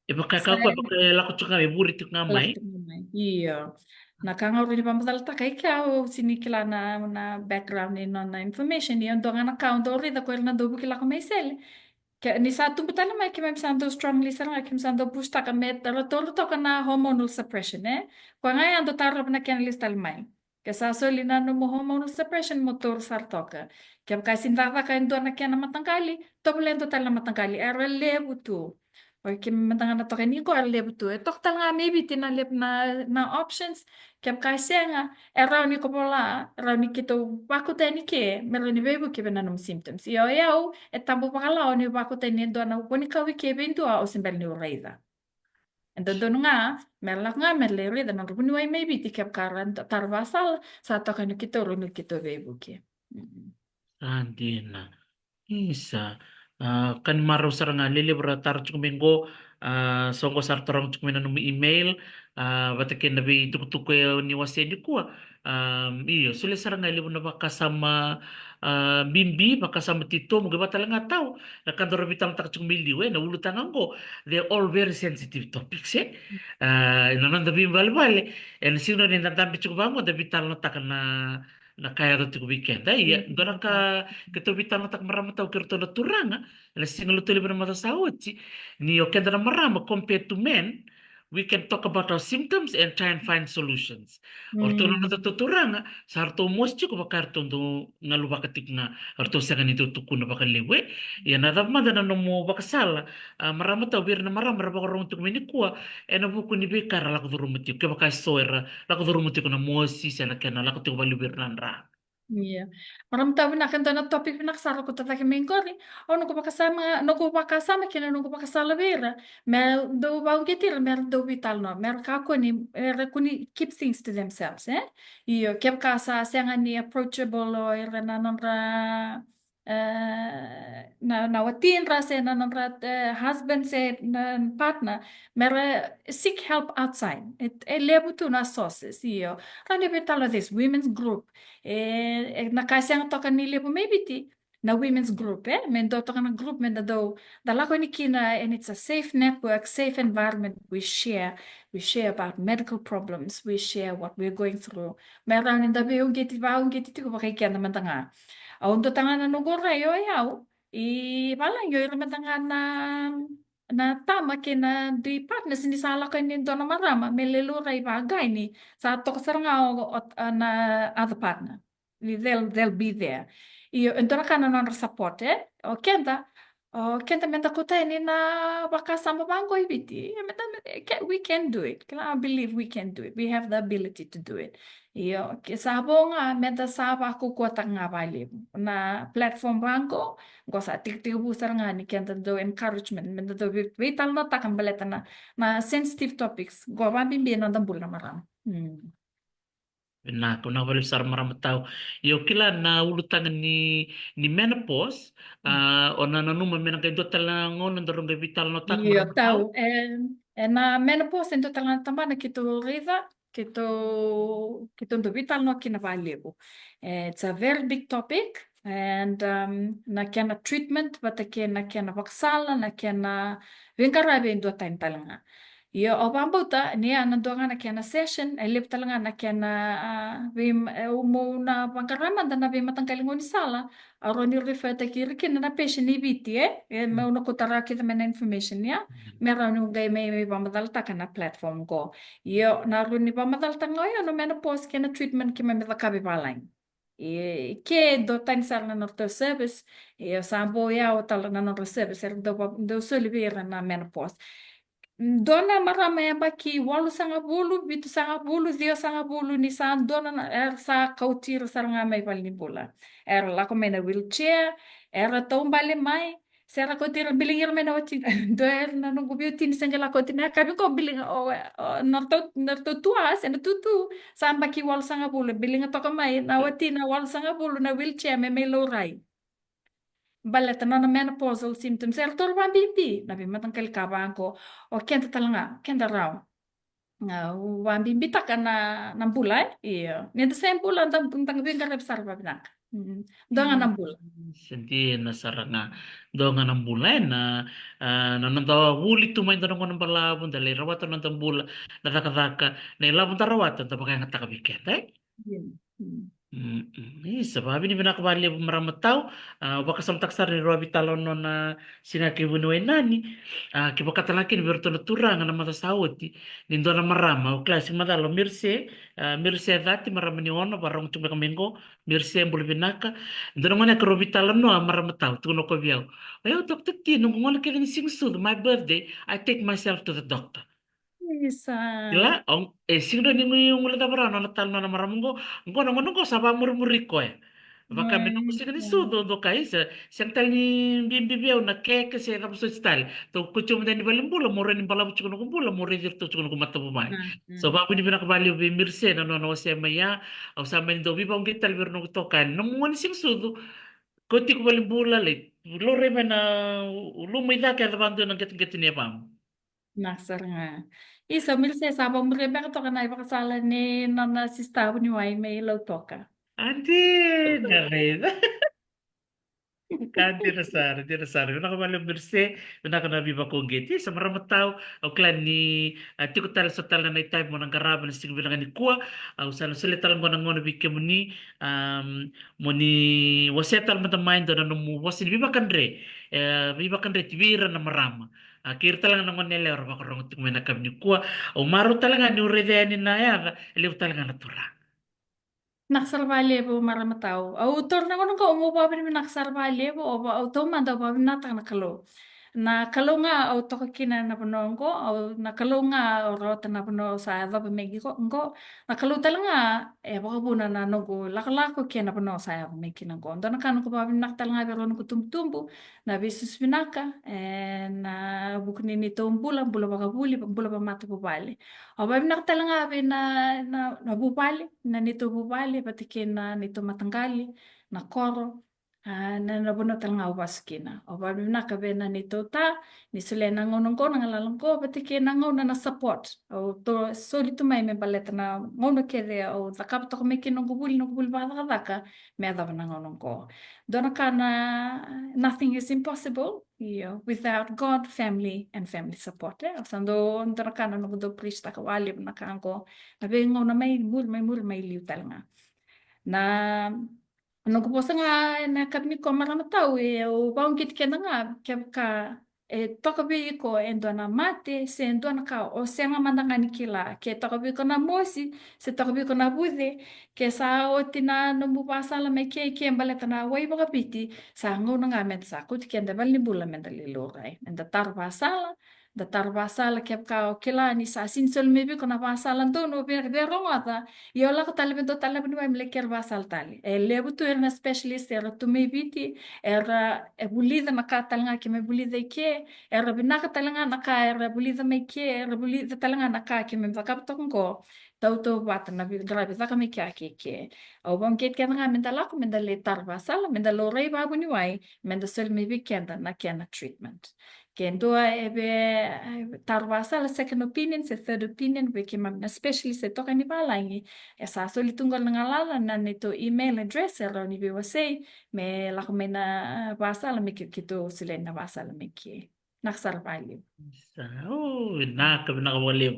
e baka ka ko Saya baka la ko chunga be buri tu ngamai lakti mai. Iya. Na kanga rini pamadala ta kai kau sini kila na background ni na information ni on dongan account ori da ko na dobu kila ko mai sele. Ni satu betala mai kima misando strongly sarang kim sando pusta ka met talo tolo to kana hormonal suppression ko ngai ando tarlo na ken listal mai ke sa soli na no hormonal suppression motor sartoka kem kai sindava ka endo na ken matangkali to blendo tala matangkali era lebu tu o kim matangana to ni ko era lebu tu to tala maybe tinalep na options kem kai senga era ni ko pola era ni kito paku tani ke melo ni bebu ke benanum symptoms yo e tambo pakalaw ni bako tani do na uponi kawi kebe into o simbel ni reida. Ento do nga merlak nga merle reida na rupuni wai maybe ti kep karan tarvasal sa to kan kito ro ni kito bebu ke. andina isa kan maro saranga lili beratar cukup minggu songko sartorong cukup minum email batakin nabi tuk ni wase di kuah iyo sulit saranga libu na baka sama bimbi baka sama tito mungkin batal nggak tahu na kantor bitam tak cukup miliwe na ulu tangan ko they're all very sensitive topics nanon tabi bal en sino ni nantam cukup bangun tapi tal na tak na kaya roti ko weekend iya dorang ka kito bitan tak marama tau kirto na turanga la singulo tuli na mata saochi ni okenda na marama compared to men we can talk about our symptoms and try and find solutions orto na turanga sarto moschi ko bakar tondo ngalu bakatik na orto sa ganito tuku na bakalewe ya na damada na no mo bakasala marama tau bir na marama ra bakarong tuk minikua e na buku ni bekar la ko durumuti ke bakai soera la ko durumuti ko na mosi sa na kana la ko tuk balu bir na ra Iya. Maram tahu nak kento na topik nak saro ko tatake mengkori. Oh nuko pakasama kina nuko pakasala vera. Mer do bau getir mer do vital no. Mer ka ko ni mer kuni keep things to themselves Iyo kem kasa senga ni approachable o era nanonra na watin ra se nanonra husband se na partner mer seek help outside. It lebu tu na sources iyo. Rani betalo this women's group nakasang to kanili po maybe ti na women's group, mendo to kana group mendo do dalako ni kina, and it's a safe network, safe environment. We share about medical problems, we share what we're going through. Meron in dabi yung geti tiko pakikian naman tanga. Aun to tanga na nugura yo yaw. I palang yo naman tanga na tama kina di partners ni sala ko ni dona marama melelura i bagay ni sa to kasaranga na other partner. They'll be there. Io entona kana non support o kenta menta kota ni na baka sama bango ibiti. We can do it. I believe we can do it. We have the ability to do it. Io ke sabo nga menta saba aku kuata nga bali na platform bango gosa tik tik busar nga ni kenta do encouragement menta do vital na takam baleta na sensitive topics go ba bimbi na dambul na maram. Na kuna wale sar maramatau yo kila na ulutangan ni menopause ona na numa mena kay dotal na ngon ndorong vital no tak Io maramatau. tau, na menopause en total tambana kito rida, kito ndo vital no kina valeu. It's a very big topic, and na kena treatment, bata kena vaksala, na kena vinkarabe ndo tain talanga. Io o bambuta ni anandonga na kena session, elip talanga na kena vim umo na pangkarama na vim matangkalingon sala. Aroni refer ta kiri kina na patient ni biti mau na kutara kita mena information ya mera nu gai me pamadal ta kana platform ko yo na runi pamadal ta ngoyo no mena post kena treatment ki me kabi balang ke do tan sar na norto service sambo ya o tal na norto service do solivera na mena post dona marama ya baki walu sanga bulu bitu sanga bulu dio sanga bulu ni sa dona na sa kautir saranga mai palni bola era la mena wheelchair era tombale mai sera kautir bilingir mena wati do er na nungu biutin sangela kautir na kabi ko biling o narto tua sen tutu samba ki walu sanga bulu biling to mai na wati na walu sanga bulu na wheelchair me lorai baleta na menopausal symptoms er tol ban bibi na bi matang kal kabanko o kenta talanga kenta raw wan bibi takana na bulay iyo ni the same bulan tang bin karep sarba binak donga na bulan Senti na saranga donga ng bulay na nandawa wuli tumay na ng balabon dali rawatan ng tambula na nakadaka na ilabon tarawatan tapos kaya nga takabiket sababi ni binakabali maramatau baka samtaksar ni Robi talon no na sinaki bunuay nani kibakatalakin berto na turang na mata sawti nindo na marama o klase madalo mirse dati marama ni ono barong tume kamengo mirse mbul binaka nindo na Robi talon no maramatau tuno ko biao ayo doktor ti nung ngono kaya ni singsud my birthday I take myself to the doctor. isa Ila, siguro ni mo yung ulit na parang natal na namaramong ko naman ko sa pamuri-muri ko eh. Baka minum ko sila ni sudo do kay sa tal ni bimbibiyaw na keke sa tapos sa style. To kucho mo ni balimbula mo rin balabu chuko no kumbula mo rin dirto chuko no kumata bumay. So bago ni binakabali bimirse na no sa maya o sa men do biba ungit tal bir no tokan no mo ni sing sudo koti ko balimbula le. Lore man na lumay da kaya bando ng gatin ni pam. nasar nga isa milse sabang mrebe ka to kana ipakasala ni nana sista ni wai may lo toka Ante, nareda. Kan tira sara. Una ka malam berse, una ka nabi bakong sa maramatao, au klan ni tiko tal sa tal na type mo ng karaban sing binang ni kuwa, au sa silital mo ng ngono bikke mo ni mo ni wasetal mo mind na mo wasin biba kandre tibira na marama. Kir talaga nang nele or bakarong tuk menakam ni kuwa, au maro talaga ni urede ni na ya, eliw talaga natura. Naksarbalebo maramatau. Autor na ko umupa pa rin naksarbalebo o auto man daw pa natang nakalo. Na kalo nga auto ka kina na puno ko o na kalo nga rota na puno sa ava pa megi ko ngo na kalo talaga baka buna na nogo lakalako kina puno sa ava megi na ko. Ando na kano ko pa naktalanga pero no tumtumbu na bisus binaka na bukni ni tumbula bula baka bula pa mata po bali. O ba naktalanga na bupali na nito bupali patikin na nito matanggali na koro Na bono talanga waskina. O ba na ka be na ni tota ni sule na ngono ko na ngala ko ba ke na ngona na support. O to soli tu mai me baleta na ngono ke de o ta kap to me ke no gubul ba ka me da na ngono ko. Dona kana nothing is impossible. Without God, family and family support. O sando dona kana no do prista ka wali na kanko. Abe ngona mai liu talanga. Na no ko posa nga na kami ko marama tau o baong kit kena nga ka toka bi ko endo na mate se endo na ka o se nga mandanga ni kila ke toka bi ko na mosi se toka bi ko na bude ke sa o tina no mu pasala me ke baleta na wai baka piti sa ngo nga met sa ko tikenda bal ni bula men dali lorai enda tar pasala da tar pasala ke ka o kila ni sa sin sol me bi ko na pasala ndo no be ronga io la tali bento tali bento mai mleker basal tali. E lebu tu era specialist era tu me biti era e bulida maka talanga ke me bulida ke era binaka talanga naka era bulida me ke era bulida talanga naka ke me vakap tongko. Tau to wata na bi grabe zaka me ke. Au bom ket ke nga mendala ko mendale tar basal mendalo rei babu ni wai mendasel me bi kenda na kena treatment. Kendo ebe tarwasa la second opinion se third opinion we kima especially se toka ni balangi esa soli tunggal ngalala na nito email address ero ni be wasay me la kumena basa la me kito sile na basa la me ki naksar value. Oh, nakawaliw.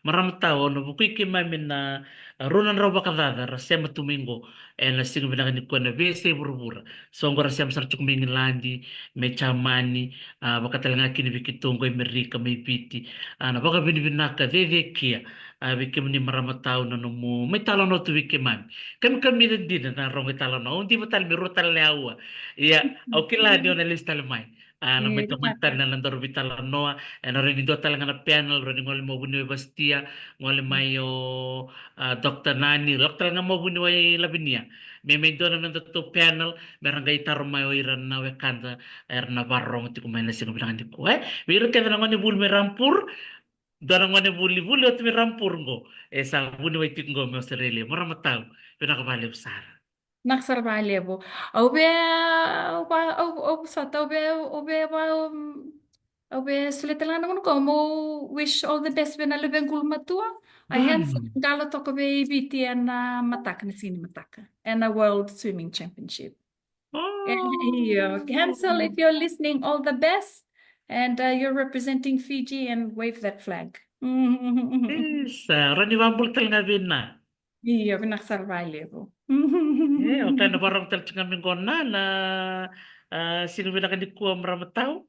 Maraming tao, no, bukay kimamin na runan raw bakadada, rasema tumingo, na singo binaka ni kwa na bese burubura. So, ang rasema sa chuk mingin landi, may chamani, baka talaga kinibikitungo, may rika, may piti, na baka binibinaka, dede kia, bikim ni maraming tao na numu, may talo no tuwi kimami. Kami din na rong talo no, hindi mo talo, miro talo awa. Iya, okay lang, di na list talo may. Na may tumantan na landor bitalo no, rin do talaga na panel rin ngol mo bunyo bastia ngol mayo Dr. Nani lok talaga mo bunyo ay labinia may do na to panel meron gay taro mayo iran na wekanda na barong ti kumain na sino bilang di ko biro ka na ngoni bul merampur do na ngoni buli ot merampur ngo sa bunyo ay tinggo mo Australia mura mataw pinakabali usara Naksar value. Au be au sata au be suletela nang ko mo wish all the best ben ale ben gul matua. I hands Hmm. galo to ko be biti na matak na sini mataka. And a world swimming championship. Yeah, Hansel, Oh. if you're listening, all the best. And you're representing Fiji and wave that flag. Isa, rani wambul talaga na. Iya, naksar value. O kaya nabarang talaga kami na sino binakadikuha maramataw?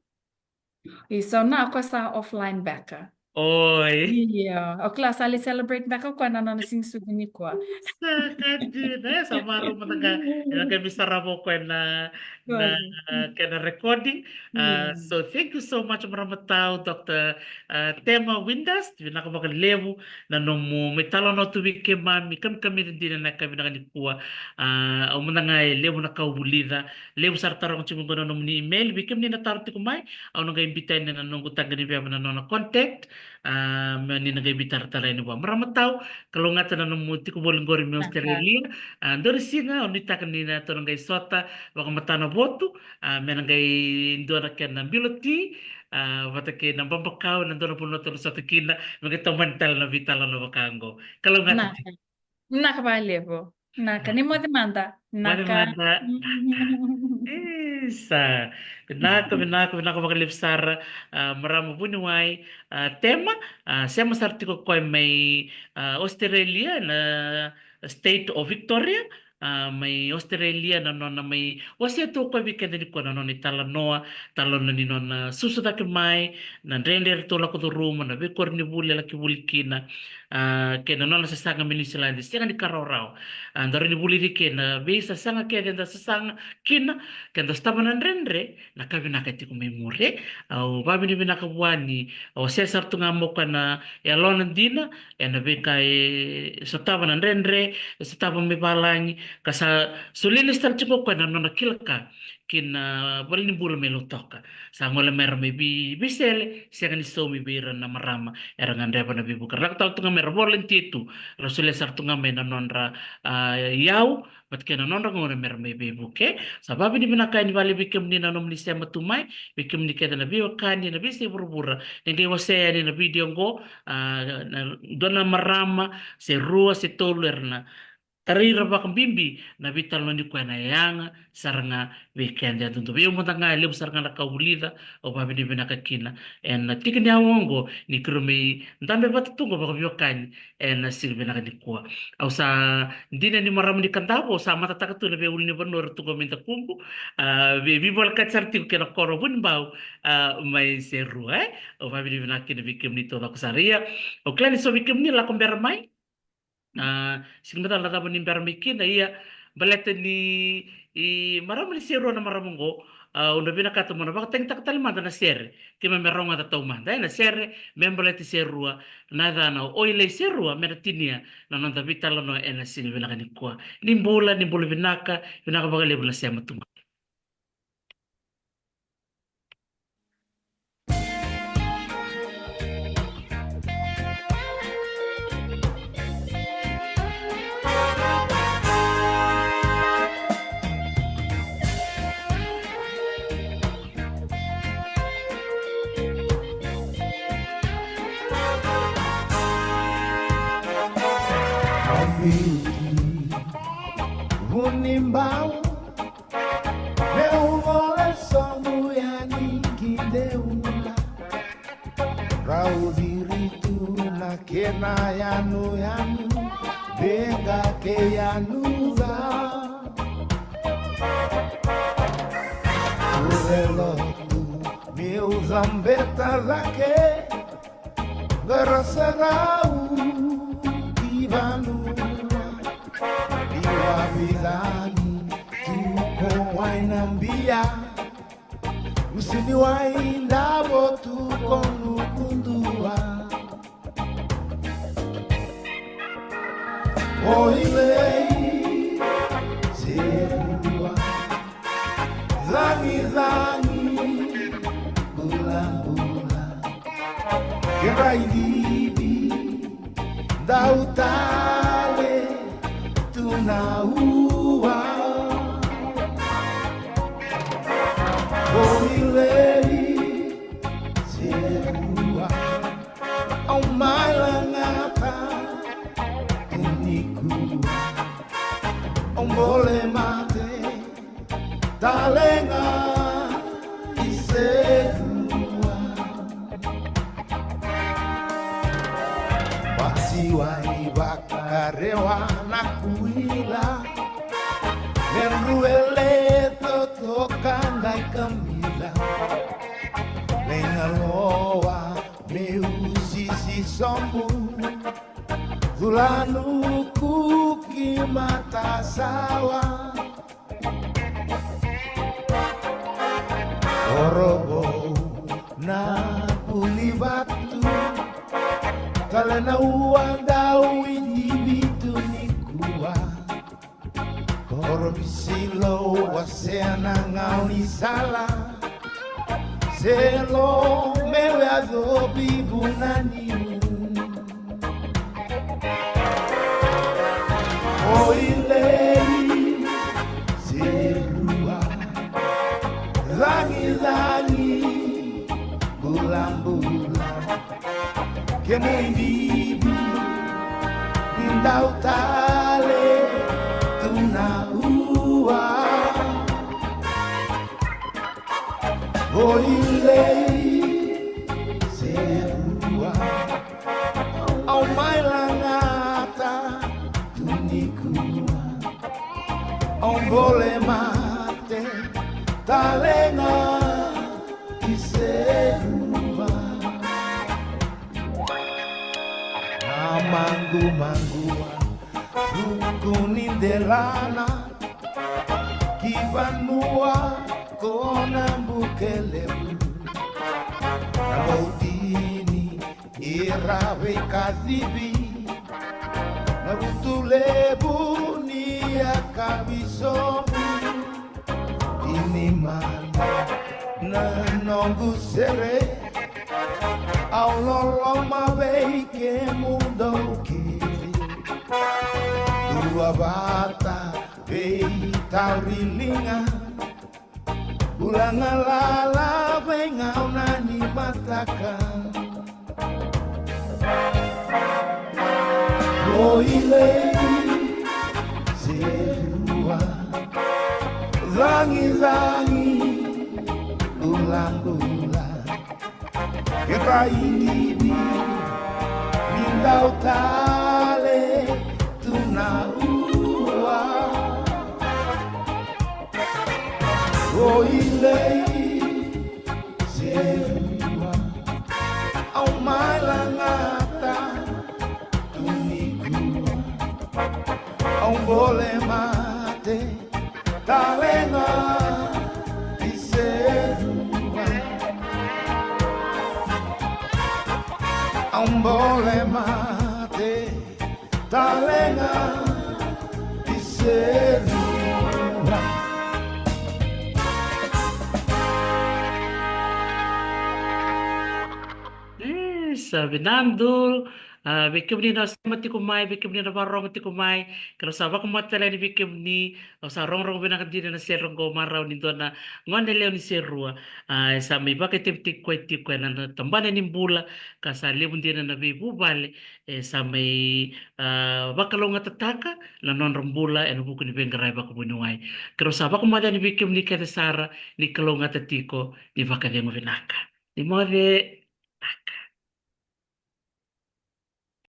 So na ako sa offline backa. Oy, Iya, o class ali celebrate backa ko na sing sugini ko. sa kadin sa maro mataga kami sarabo ko na Correct. kaya recording. Iya. So thank you so much maramataw Dr. Tema Windas, binakabakalevo na nomo may talo na tuwi ke mami kami rin din na kami nakanikuha. O muna nga levo na kaubulida, levo sartarong chungo na nomo ni email, bikim ni nataro ti kumay, o nang imbitay na nung utang ni Beba na nung contact, ni nag-imbitar taray ni ba. Maramataw, kalungatan na nung muti ko boling gori mi Aha. Australia, dori singa, unita ka ni na to nang sota, baka mata na boto, may nang indo na kaya ng biloti, bata kaya ng bambakaw, nandun na po na to sa tikina, mga tamantal na vitala na bakango. Kalungatan Naka. Naka vale po. Naka. Ni mo demanda. Naka. Mada-mada. Isa. Pinaka makalipsar maramo bunuay tema siya masarti ko koy may Australia na state of Victoria may Australia na no na may wasi to ko bi kadali ko na no ni talanoa talon na ni no na susuda ke mai na render to la ko to room na be kor ni bule la ki bulkina ke na no na sa sanga minisilandi siya ni karorao andare ni buli di ke na be sa sanga ke da sa sanga kina kenda stava na rendre na kavi na kati kumemure au babi ni bina kabwani au sesar tunga moka na ya lona dina ya na beka sa tava na rendre sa tava me balangi kasa sulili star chiko kwa na nona kilka kina bali ni bulu me lutoka sa ngola mer me bi bisele siya ni so mi bira na marama era ngande pa na bibuka rakta tunga mer volunteer tu rasule sartunga mena nonra yau mat kena nonra ngore mer me be buke sababu ni bina kaini vale bikem ni na nomni sema tumai bikem ni keda na bio kani na bisi burbura nenge wase ni na video ngo na dona marama se rua se tolerna tarira bakang bimbi na vital no ni kwena yanga saranga weekend ya tuntu bio mutanga lem saranga na kaulida o babi ni bina kakina en tikini awongo ni krumi ndambe batutungo bako bio kani en silbe na ni kwa au sa ndine ni maramu ni kandabo sa mata takatu na be ulni bonor tungo minta kumbu be bibol katsarti ke na koro bun bau mai seru o babi ni bina kini bikim ni to saria o klani so bikim ni la komber mai sigmata la tabo ni bermikina iya balete ni I maramu ni sero na maramu ngo una bina kata mana baka teng tak talimanda na sere kima meronga ta tau manda na sere membalete serua na dana oile serua mertinia na nanda vitala no ena sini bina kani kwa ni bola binaka baka lebula sema tunga Unimbau meu vole songu ya ningideuna raudiritu na kena yanu benga ke yanuza urelo tu meu zambeta zake garasarau ibanu Wabidhani tuko wainambia usini waindabo tuko nukundua oilei serua zangi bula keraididi dautale tunaua oilei serua au malangata unikua ombole mate talenga iserua wasiwa ibakarewa na kuila Merueleto tocando e camila Lengaloa meu sisi sombu Zulanu kuki mata sawa Orobo na pulibatu Kalena uanda uindibitu nikua Koro bisilo waseana ngauni sala Selo mewe adobi bunani Oilei serua Zangi bulambula Kemuimbibi Indautale Tunaua Oilei serua Au mailangata Tunikua Ombole mate Talenga Iserua Mangu-mangua Rukunindelana Kibanua Kona mukelebu Nabautini Irabe kadhibi Nabutulebu Ni akabisomu Inimana Nanongu sere ao loloma vei que mudou que tua bata vei taurilinga bulanga lala vei ngauna ni mataka Oilei zerua zangi zangi ulang ulang kita ini mindau tale tuna ua Oilei zerua au mai langata un vole mate talenga diserua un vole mate talenga diserua Sabi Nando, bikim ni nasa mati kumai, bikim ni navarong mati kumai, kalau sabak kumatala ni bikim ni, o sa rong rong binang di na serong go maraw ni na ngon leo ni serua, sa may bakit tik kwet na tambana ni bula, kasa leo di na nabibu bale, sa may bakalong tataka, na non rong bula, eno buko ni bengaray bako bunuay. Kalau sabak kumatala ni bikim ni kada sara, ni kalong tatiko, ni baka di mo vinaka. Di mo de,